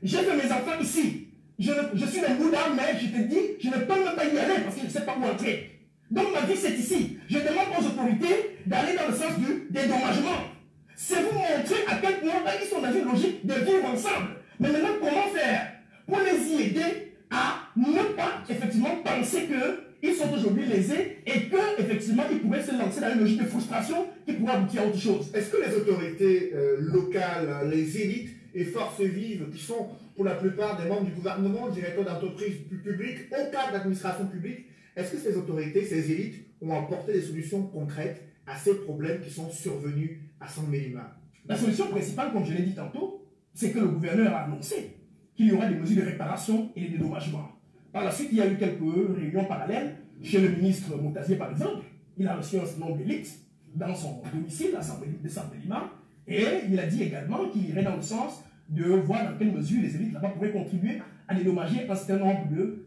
J'ai fait mes enfants ici. Je suis un Bouddha, mais je te dis, je ne peux même pas y aller parce que je ne sais pas où entrer. Donc ma vie c'est ici. Je demande aux autorités d'aller dans le sens du dédommagement. C'est vous montrer à quel point ils sont dans une logique de vivre ensemble. Mais maintenant, comment faire pour les y aider à ne pas effectivement penser qu'ils sont aujourd'hui lésés et qu'effectivement ils pourraient se lancer dans une logique de frustration qui pourrait aboutir à autre chose. Est-ce que les autorités locales, les élites et forces vives, qui sont pour la plupart des membres du gouvernement, directeurs d'entreprises publiques, au cadre d'administration publique, est-ce que ces autorités, ces élites ont apporté des solutions concrètes à ces problèmes qui sont survenus à San Mélima? La solution principale, comme je l'ai dit tantôt, c'est que le gouverneur a annoncé qu'il y aura des mesures de réparation et de dédommagement. Par la suite, il y a eu quelques réunions parallèles chez le ministre Moutazier, par exemple. Il a reçu un certain nombre d'élites dans son domicile à San Mélima et il a dit également qu'il irait dans le sens de voir dans quelle mesure les élites là-bas pourraient contribuer à dédommager un certain nombre de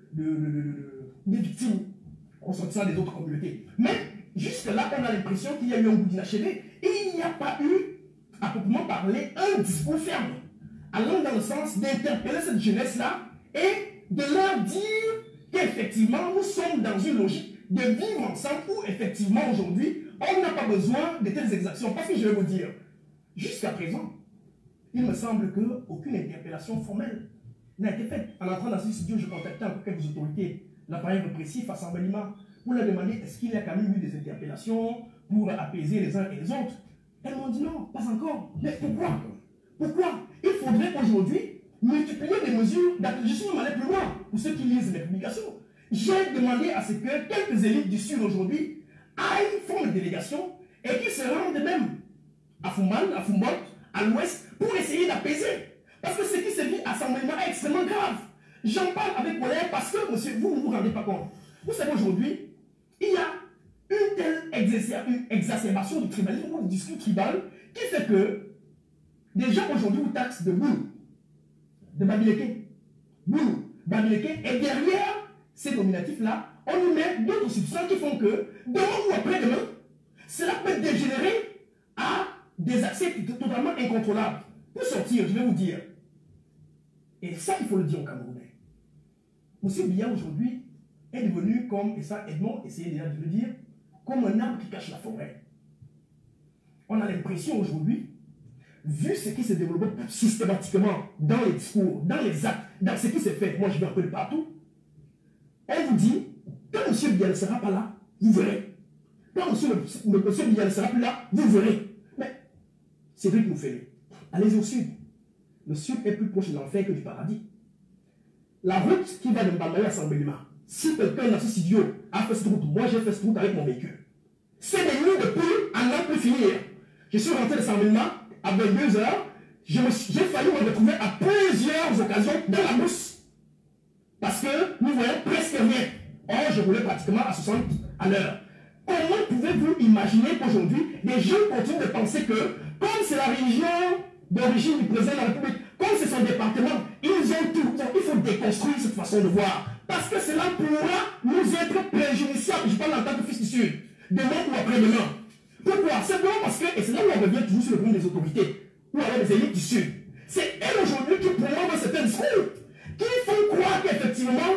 victimes ressortissant des autres communautés. Mais jusque-là, on a l'impression qu'il y a eu un bout d'inachevé et il n'y a pas eu, à proprement parler, un discours ferme allant dans le sens d'interpeller cette jeunesse-là et de leur dire qu'effectivement, nous sommes dans une logique de vivre ensemble où, effectivement, aujourd'hui, on n'a pas besoin de telles exactions. Parce que je vais vous dire, jusqu'à présent, il me semble qu'aucune interpellation formelle n'a été faite. En entrant dans ce studio, je contactais encore quelques autorités, l'appareil répressif à San Mélima, pour leur demander est-ce qu'il y a quand même eu des interpellations pour apaiser les uns et les autres. Elles m'ont dit non, pas encore. Mais pourquoi? Pourquoi? Il faudrait aujourd'hui multiplier les mesures. Je suis même allé plus loin pour ceux qui lisent les publications. J'ai demandé à ce que quelques élites du Sud aujourd'hui aillent, font une délégation et qu'ils se rendent même à Fumban, à Fumbot, à l'ouest, pour essayer d'apaiser. Parce que ce qui se vit à San Mélima est extrêmement grave. J'en parle avec colère parce que, monsieur, vous ne vous rendez pas compte. Vous savez, aujourd'hui, il y a une telle exacerbation du tribalisme ou du discours tribal qui fait que des gens aujourd'hui vous taxent de boulot, de babileke, boulot, babileke, et derrière ces nominatifs-là, on y met d'autres substances qui font que, demain ou après-demain, cela peut dégénérer à des accès totalement incontrôlables. Pour sortir, je vais vous dire, et ça il faut le dire aux Camerounais, M. Biya aujourd'hui est devenu comme, et ça Edmond essayait déjà de le dire, comme un arbre qui cache la forêt. On a l'impression aujourd'hui, vu ce qui se développe systématiquement dans les discours, dans les actes, dans ce qui s'est fait, moi je vais un peu de partout, on vous dit, quand M. Biya ne sera pas là, vous verrez. Quand M. Biya ne sera plus là, vous verrez. Mais c'est vrai que nous faisons. Allez au sud. Le sud est plus proche de l'enfer que du paradis. La route qui va de Mbamaya à San Mélima, si quelqu'un dans ce studio a fait cette route, moi j'ai fait cette route avec mon véhicule. C'est des nuits de pluie à n'en plus finir. Je suis rentré de San Mélima à 22 heures. J'ai failli me retrouver à plusieurs occasions dans la brousse. Parce que nous voyons presque rien. Or, je roulais pratiquement à 60 à l'heure. Comment pouvez-vous imaginer qu'aujourd'hui, les gens continuent de penser que, comme c'est la religion d'origine du président de la République, comme c'est son département, ils ont tout. Il faut déconstruire cette façon de voir. Parce que cela pourra nous être préjudiciable. Je parle en tant que fils du Sud. Demain ou après-demain. Pourquoi? Simplement parce que, et c'est là où on revient toujours sur le problème des autorités, ou alors des élites du Sud. C'est elles aujourd'hui qui promouvent certains discours. effectivement,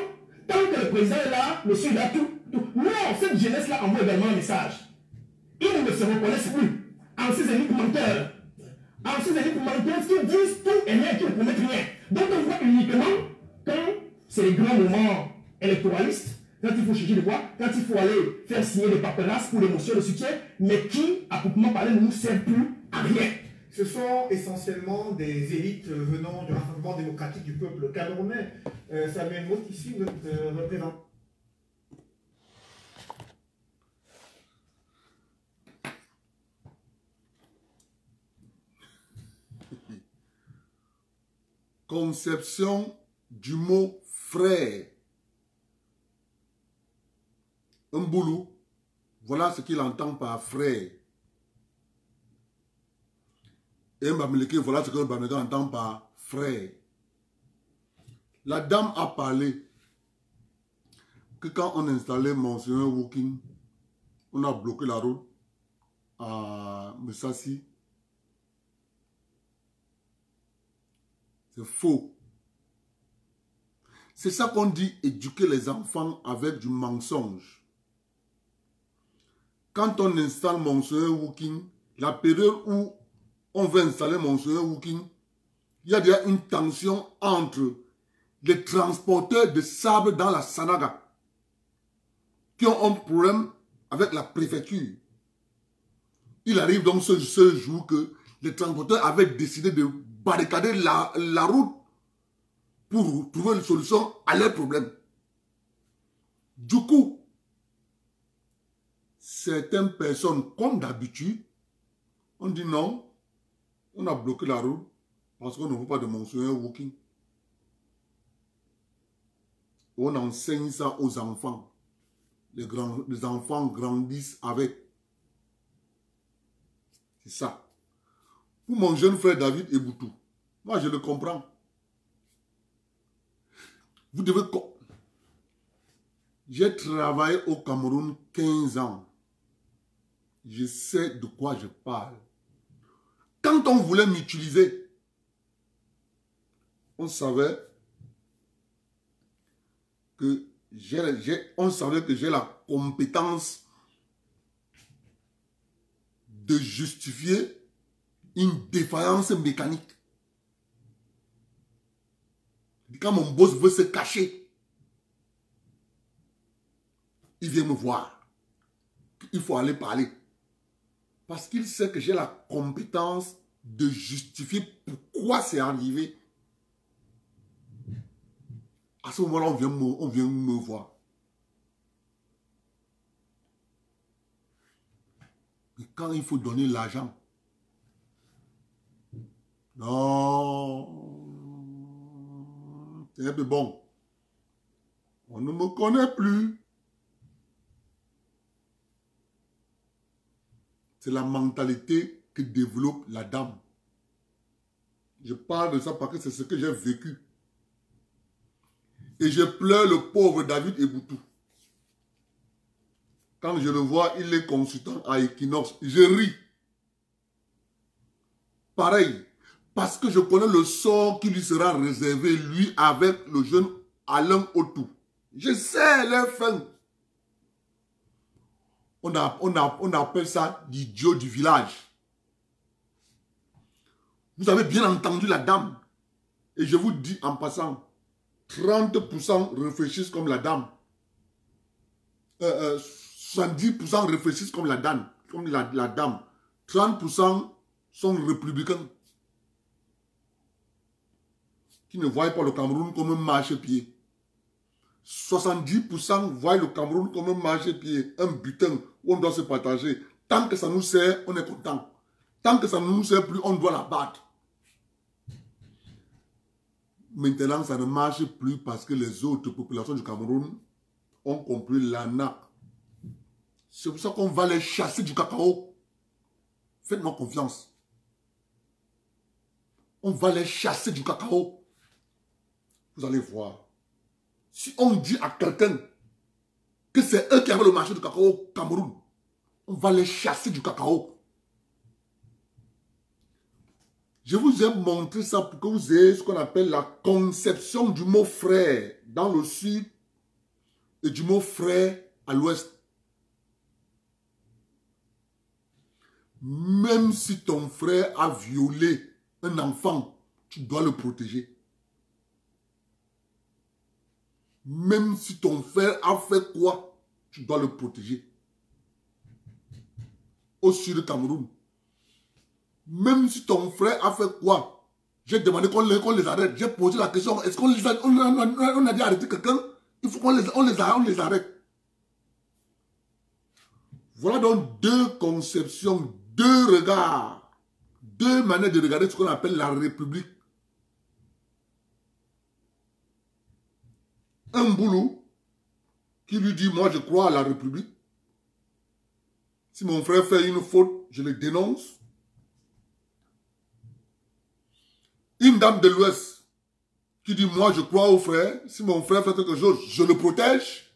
tant que le président est là, monsieur il a tout. Non, cette jeunesse-là envoie également un message. Ils ne se reconnaissent plus en ces élites menteurs. En ces élites menteurs qui disent tout et rien, qui ne promettent rien. Donc on voit uniquement quand c'est les grands moments électoralistes, quand il faut changer de voix, quand il faut aller faire signer des paperasses pour l'émotion de soutien, mais qui, à proprement parler, ne nous sert plus à rien. Ce sont essentiellement des élites venant du Rassemblement démocratique du peuple camerounais. Samuel Mout, ici, vous êtes représentant. Conception du mot frère. Un boulot, voilà ce qu'il entend par frère. Et un Bamileke, voilà ce que le Bamileke entend par frère. La dame a parlé que quand on installait Monseigneur Walking, on a bloqué la route à Messassi. C'est faux. C'est ça qu'on dit éduquer les enfants avec du mensonge. Quand on installe Monseigneur Walking, la période où on veut installer Monseigneur Walking, il y a déjà une tension entre les transporteurs de sable dans la Sanaga qui ont un problème avec la préfecture. Il arrive donc ce jour que les transporteurs avaient décidé de barricader la route pour trouver une solution à leurs problèmes. Du coup, certaines personnes, comme d'habitude, ont dit non, on a bloqué la route parce qu'on ne veut pas de Monseigneur Walking. On enseigne ça aux enfants. Les enfants grandissent avec. C'est ça. Pour mon jeune frère David Eboutou, moi je le comprends. Vous devez... J'ai travaillé au Cameroun 15 ans. Je sais de quoi je parle. Quand on voulait m'utiliser, on savait que j'ai la compétence de justifier une défaillance mécanique. Quand mon boss veut se cacher, il vient me voir. Il faut aller parler. Parce qu'il sait que j'ai la compétence de justifier pourquoi c'est arrivé. À ce moment-là, on vient me voir. Mais quand il faut donner l'argent, non, c'est un peu bon. On ne me connaît plus. C'est la mentalité que développe la dame. Je parle de ça parce que c'est ce que j'ai vécu. Et je pleure le pauvre David Eboutou. Quand je le vois, il est consultant à Equinox. Je ris. Pareil. Parce que je connais le sort qui lui sera réservé, lui, avec le jeune Alain Otou. Je sais leur fin. On appelle ça l'idiot du village. Vous avez bien entendu la dame. Et je vous dis en passant, 30% réfléchissent comme la dame. 70% réfléchissent comme la dame. 30% sont républicains. Qui ne voient pas le Cameroun comme un marchepied. 70% voient le Cameroun comme un marchepied, un butin où on doit se partager. Tant que ça nous sert, on est content. Tant que ça ne nous sert plus, on doit la battre. Maintenant, ça ne marche plus parce que les autres populations du Cameroun ont compris l'arnaque. C'est pour ça qu'on va les chasser du cacao. Faites-moi confiance. On va les chasser du cacao. Vous allez voir. Si on dit à quelqu'un que c'est eux qui avaient le marché du cacao au Cameroun, on va les chasser du cacao. Je vous ai montré ça pour que vous ayez ce qu'on appelle la conception du mot frère dans le sud et du mot frère à l'ouest. Même si ton frère a violé un enfant, tu dois le protéger. Même si ton frère a fait quoi, tu dois le protéger. Au sud du Cameroun. Même si ton frère a fait quoi, j'ai demandé qu'on les arrête. J'ai posé la question, est-ce qu'on on a dit arrêter quelqu'un? Il faut qu'on les arrête. Voilà donc deux conceptions, deux regards, deux manières de regarder ce qu'on appelle la République. Un boulot qui lui dit, moi je crois à la République. Si mon frère fait une faute, je le dénonce. Une dame de l'Ouest qui dit, moi je crois au frère. Si mon frère fait quelque chose, je le protège.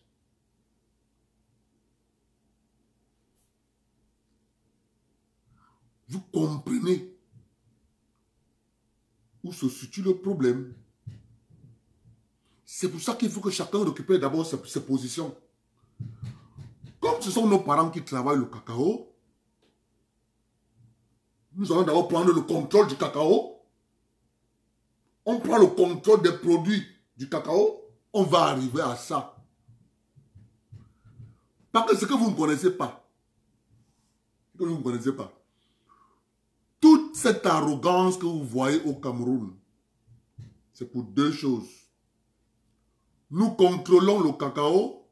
Vous comprenez où se situe le problème. C'est pour ça qu'il faut que chacun récupère d'abord ses positions. Comme ce sont nos parents qui travaillent le cacao, nous allons d'abord prendre le contrôle du cacao. On prend le contrôle des produits du cacao, on va arriver à ça. Parce que ce que vous ne connaissez pas, toute cette arrogance que vous voyez au Cameroun, c'est pour deux choses. Nous contrôlons le cacao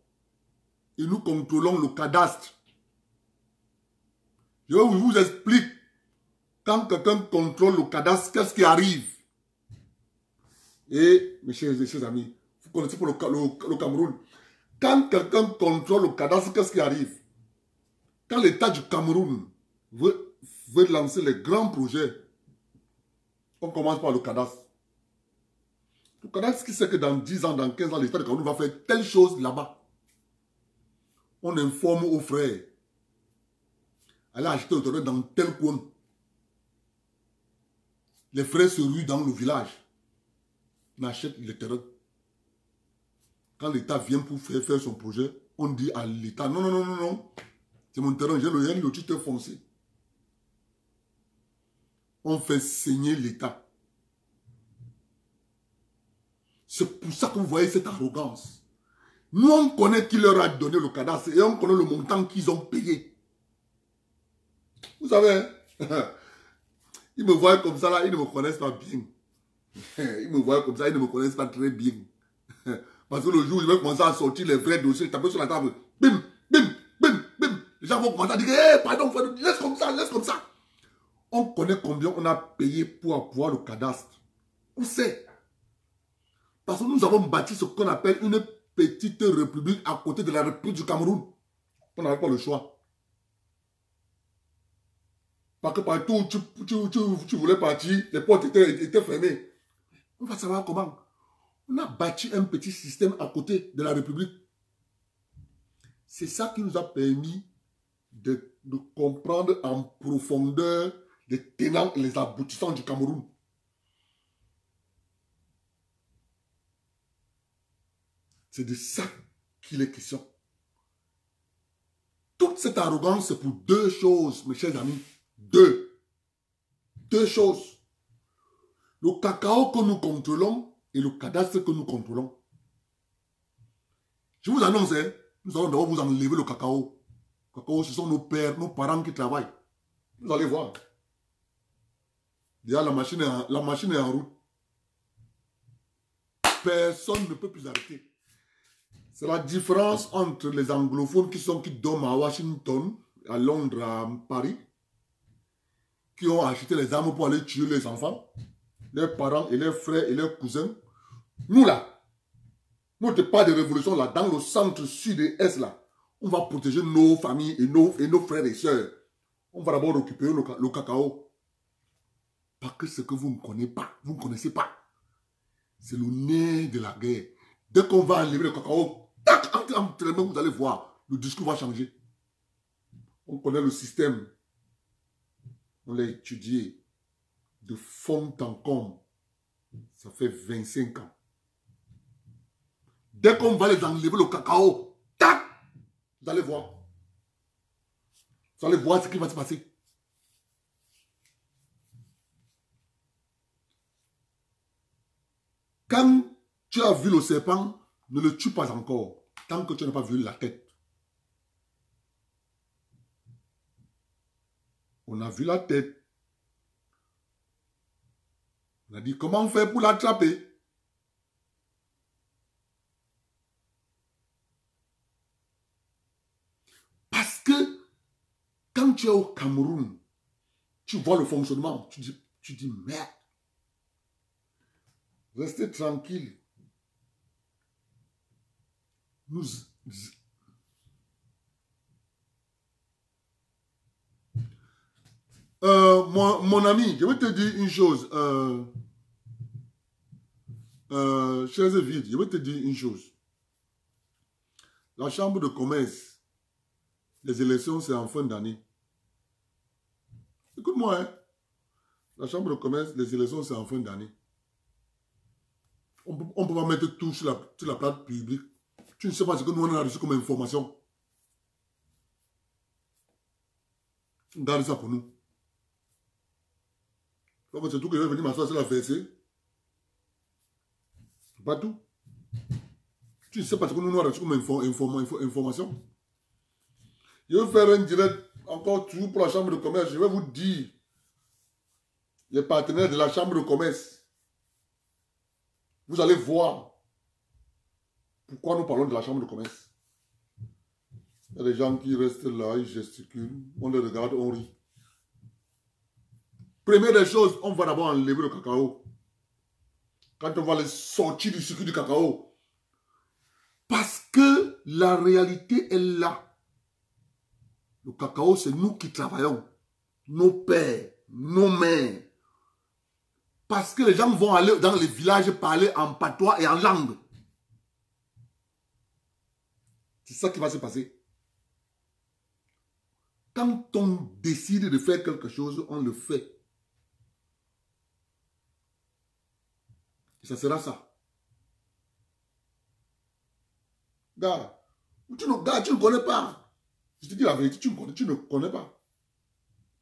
et nous contrôlons le cadastre. Je vous explique, quand quelqu'un contrôle le cadastre, qu'est-ce qui arrive? Et, mes chers amis, vous connaissez pour le Cameroun, quand quelqu'un contrôle le cadastre, qu'est-ce qui arrive? Quand l'État du Cameroun veut lancer les grands projets, on commence par le cadastre. Le cadastre qui sait que dans 10 ans, dans 15 ans, l'État du Cameroun va faire telle chose là-bas. On informe aux frères. Allez acheter le terrain dans tel coin. Les frères se ruent dans le village. On achète le terrain. Quand l'État vient pour faire son projet, on dit à l'État, non, non, non, non, non. C'est mon terrain, j'ai le titre foncier. On fait saigner l'État. C'est pour ça que vous voyez cette arrogance. Nous, on connaît qui leur a donné le cadastre et on connaît le montant qu'ils ont payé. Vous savez, ils me voient comme ça là, ils ne me connaissent pas bien. Ils me voient comme ça, ils ne me connaissent pas très bien. Parce que le jour où je vais commencer à sortir les vrais dossiers, taper sur la table, bim, bim, bim, bim. Les gens vont commencer à dire, hey, pardon, laisse comme ça, laisse comme ça. On connaît combien on a payé pour avoir le cadastre. On sait. Parce que nous avons bâti ce qu'on appelle une petite république à côté de la République du Cameroun. On n'avait pas le choix. Parce que partout où tu voulais partir, les portes étaient fermées. On va savoir comment. On a bâti un petit système à côté de la République. C'est ça qui nous a permis de comprendre en profondeur les tenants et les aboutissants du Cameroun. C'est de ça qu'il est question. Toute cette arrogance, c'est pour deux choses, mes chers amis. Deux choses. Le cacao que nous contrôlons et le cadastre que nous contrôlons. Je vous annonce, hein, nous allons d'abord vous enlever le cacao. Le cacao, ce sont nos pères, nos parents qui travaillent. Vous allez voir. Déjà, la machine est en route. Personne ne peut plus arrêter. C'est la différence entre les anglophones qui dorment à Washington, à Londres, à Paris, qui ont acheté les armes pour aller tuer les enfants, leurs parents et leurs frères et leurs cousins. Nous là, notre pas de révolution là, dans le centre sud et est là, on va protéger nos familles et nos frères et sœurs. On va d'abord récupérer le cacao. Parce que ce que vous ne connaissez pas, c'est le nez de la guerre. Dès qu'on va enlever le cacao, tac, entre les mains, vous allez voir, le discours va changer. On connaît le système. On l'a étudié. de fond en comble. Ça fait 25 ans. Dès qu'on va les enlever le cacao, tac, vous allez voir. Vous allez voir ce qui va se passer. Quand tu as vu le serpent, ne le tue pas encore, tant que tu n'as pas vu la tête. On a vu la tête. On a dit, comment faire pour l'attraper? Parce que quand tu es au Cameroun, tu vois le fonctionnement, tu dis merde. Restez tranquille. Mon ami, je vais te dire une chose. Chers vides, je vais te dire une chose. La chambre de commerce, les élections, c'est en fin d'année. Écoute-moi, hein. La chambre de commerce, les élections, c'est en fin d'année. On ne peut pas mettre tout sur la plate publique. Tu ne sais pas ce que nous on a reçu comme information. Garde ça pour nous. C'est tout que je vais venir m'asseoir sur la verser. Pas tout. Tu ne sais pas ce que nous on a reçu comme information. Je vais faire un direct encore toujours pour la chambre de commerce. Je vais vous dire les partenaires de la chambre de commerce. Vous allez voir pourquoi nous parlons de la chambre de commerce. Il y a des gens qui restent là, ils gesticulent, on les regarde, on rit. Première des choses, on va d'abord enlever le cacao. Quand on va les sortir du circuit du cacao. Parce que la réalité est là. Le cacao, c'est nous qui travaillons. Nos pères, nos mères. Parce que les gens vont aller dans les villages parler en patois et en langue. C'est ça qui va se passer. Quand on décide de faire quelque chose, on le fait. Et ça sera ça. Gars, tu ne connais pas. Je te dis la vérité, tu ne connais pas.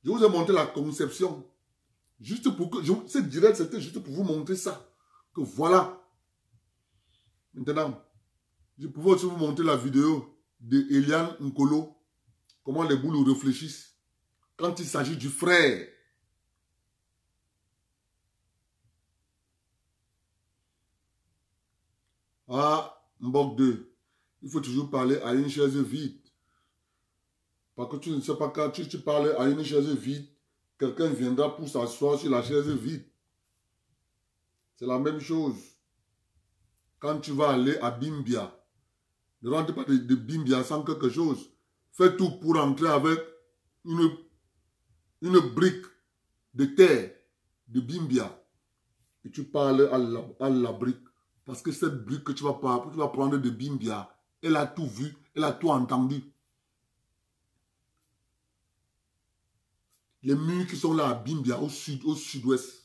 Je vous ai montré la conception. Juste pour que... Cette direct, c'était juste pour vous montrer ça. Que voilà. Maintenant, je pouvais aussi vous montrer la vidéo de Eliane Nkolo. Comment les boules réfléchissent. Quand il s'agit du frère. Ah, Mbok 2. Il faut toujours parler à une chaise vide. Parce que tu ne sais pas quand tu parles à une chaise vide. Quelqu'un viendra pour s'asseoir sur la chaise vide. C'est la même chose. Quand tu vas aller à Bimbia, ne rentre pas de Bimbia sans quelque chose. Fais tout pour entrer avec une brique de terre de Bimbia. Et tu parles à la brique. Parce que cette brique que tu vas prendre de Bimbia, elle a tout vu, elle a tout entendu. Les murs qui sont là à Bimbia, au sud-ouest.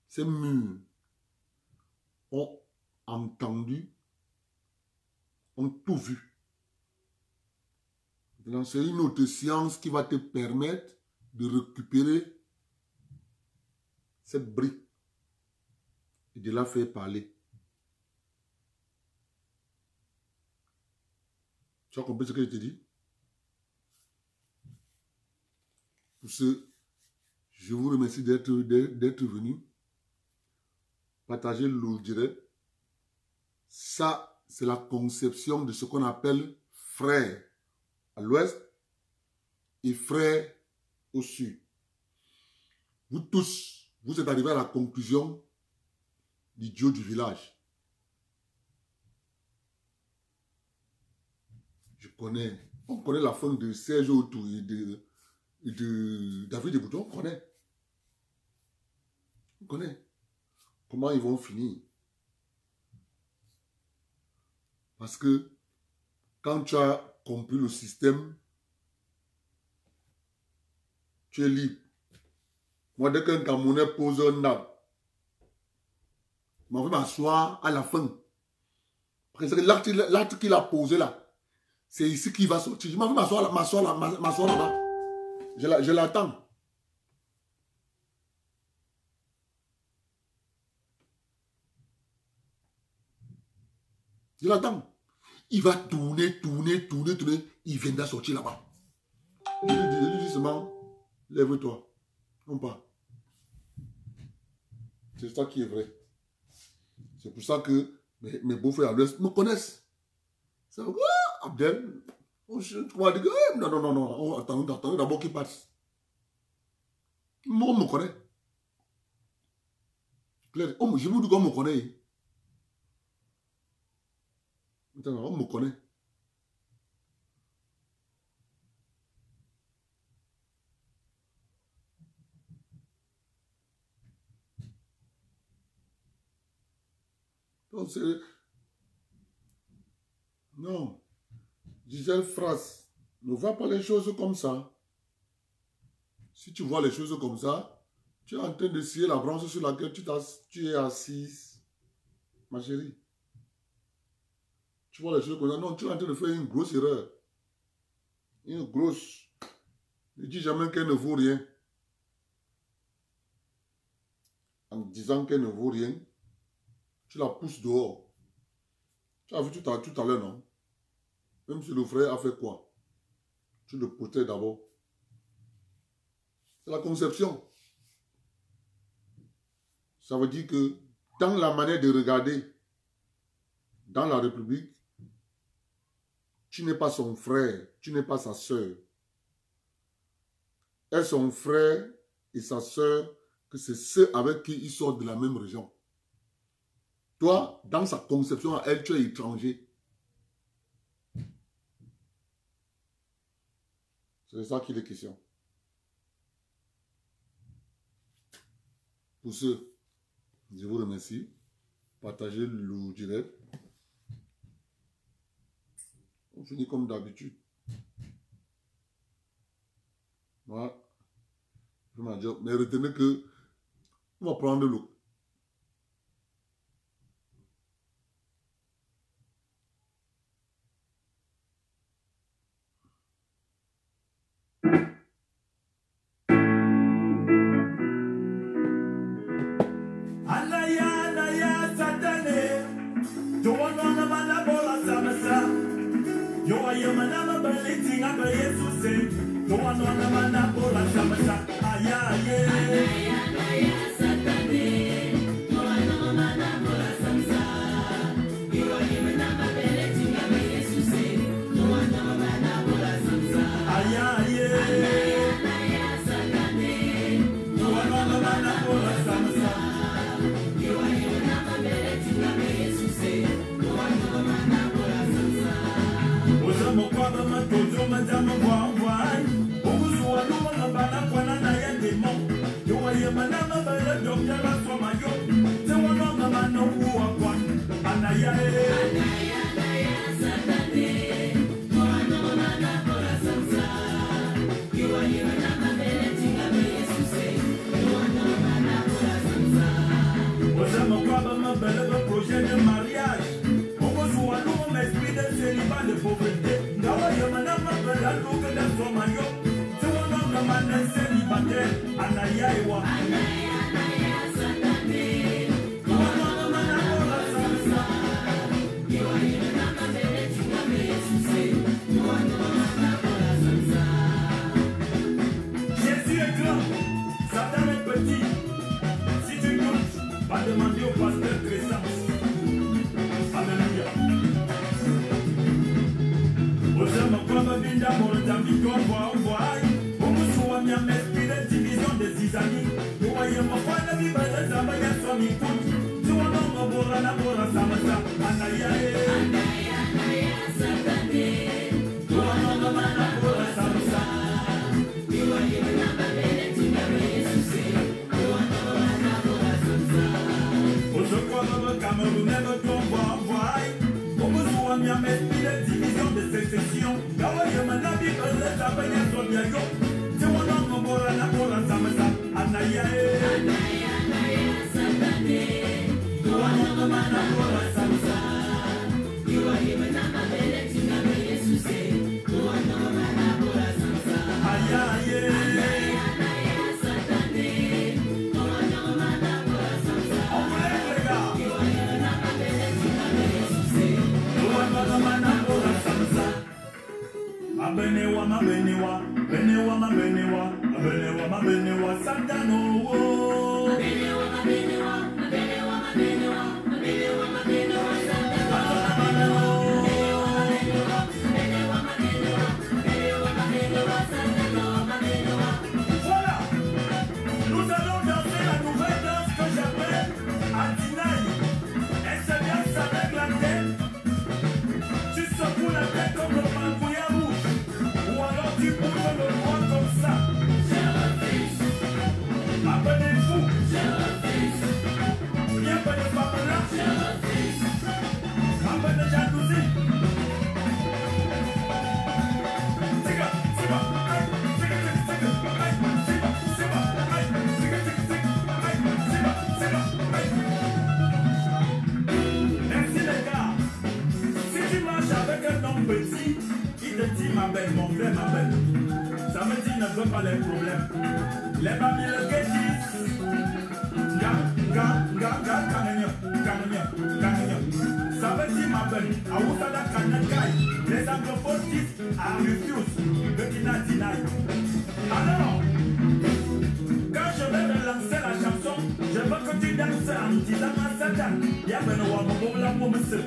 Ces murs ont entendu, ont tout vu. C'est une autre science qui va te permettre de récupérer cette brique et de la faire parler. Tu as compris ce que je te dis? Pour ce, je vous remercie d'être venu. Partagez le direct. Ça, c'est la conception de ce qu'on appelle frère à l'ouest et frère au sud. Vous tous, vous êtes arrivés à la conclusion du dieu du village. On connaît la fin de Serge Autou et de David de Bouton, on connaît. Comment ils vont finir? Parce que quand tu as compris le système, Tu es libre. Moi, dès qu'un Camerounais pose un arbre, je vais m'asseoir à la fin. Parce que l'acte qu'il a posé là, c'est ici qu'il va sortir. Je m'en vais m'asseoir là-bas. Je l'attends. Je l'attends. Il va tourner. Il viendra sortir là-bas. Je lui dis seulement, lève-toi. Non pas. C'est ça qui est vrai. C'est pour ça que mes beaux-frères à l'Ouest me connaissent. C'est Abdel. Non. Attendez d'abord qu'il passe. Moi, on me connaît. Claire, je vous dis qu'on me connaît. On me connaît. Donc c'est... Non. Gisèle Frasse, ne vois pas les choses comme ça. Si tu vois les choses comme ça, tu es en train de scier la branche sur laquelle tu es assise. Ma chérie. Tu vois les choses comme ça. Non, tu es en train de faire une grosse erreur. Une grosse. Ne dis jamais qu'elle ne vaut rien. En disant qu'elle ne vaut rien, tu la pousses dehors. Tu as vu tout à l'heure, non? Même si le frère a fait quoi? Tu le protèges d'abord. C'est la conception. Ça veut dire que dans la manière de regarder dans la République, tu n'es pas son frère, tu n'es pas sa soeur. Et son frère et sa soeur, que c'est ceux avec qui ils sortent de la même région. Toi, dans sa conception à elle, tu es étranger. C'est ça qu'il est question. Pour ceux, je vous remercie. Partagez le direct. On finit comme d'habitude. Voilà. Je m'en dis, mais retenez que on va prendre l'eau. Division de sécession, Les anglophones disent I refuse, but deny, deny. Alors, quand je vais relancer la chanson, je veux que tu danses en disant à Satan, y'a ben wa mo la mo monsieur.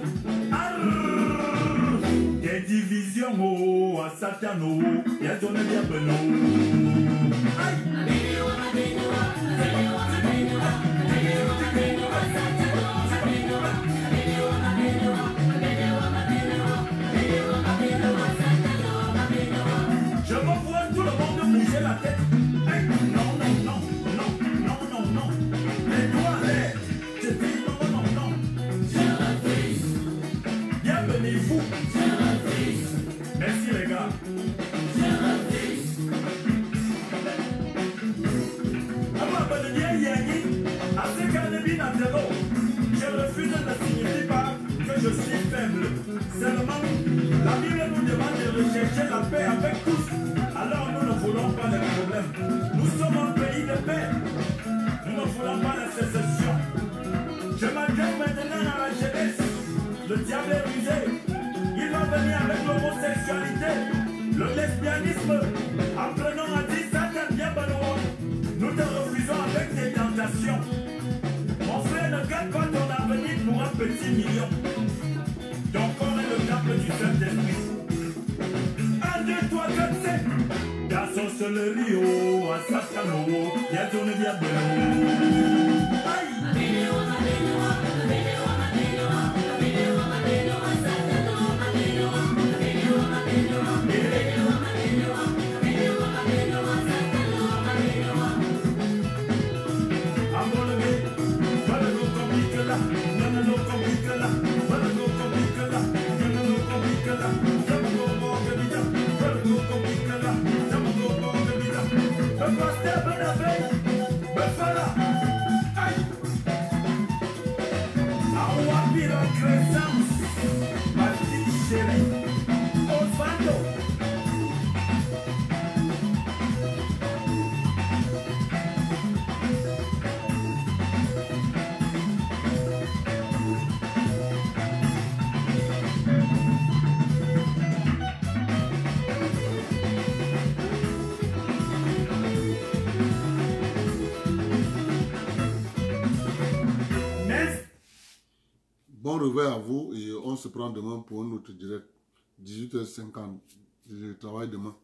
Des divisions oh à Satan oh, y'a ton bien ben oh. Je vois tout le monde bouger la tête. Hey, non, non, non, non, non, non, non. Les doigts l'air. Je dis non, non, non. Je refuse. Bienvenue-vous. Je refuse. Merci les gars. Je refuse. Avant de dire Yanni, à ce qu'un débit d'Antero, je refuse ne signifie pas que je suis faible. Seulement, la Bible nous demande de rechercher la paix avec tous. Alors nous ne voulons pas de problème. Nous sommes un pays de paix. Nous ne voulons pas la sécession. Je m'adresse maintenant à la jeunesse. Le diable est rusé. Il va venir avec l'homosexualité, le lesbianisme. Apprenons à dire Satan bien Benoît. Nous te refusons avec tes tentations. Mon frère, ne garde pas ton avenir pour un petit million. Ton corps est le temple du Saint-Esprit. 1, 2, 3, 4, 7. Dans son sorcellerie, oh, à Satano, y'a ton diable. Aïe! Bon réveil à vous et on se prend demain pour un autre direct. 18h50. Je travaille demain.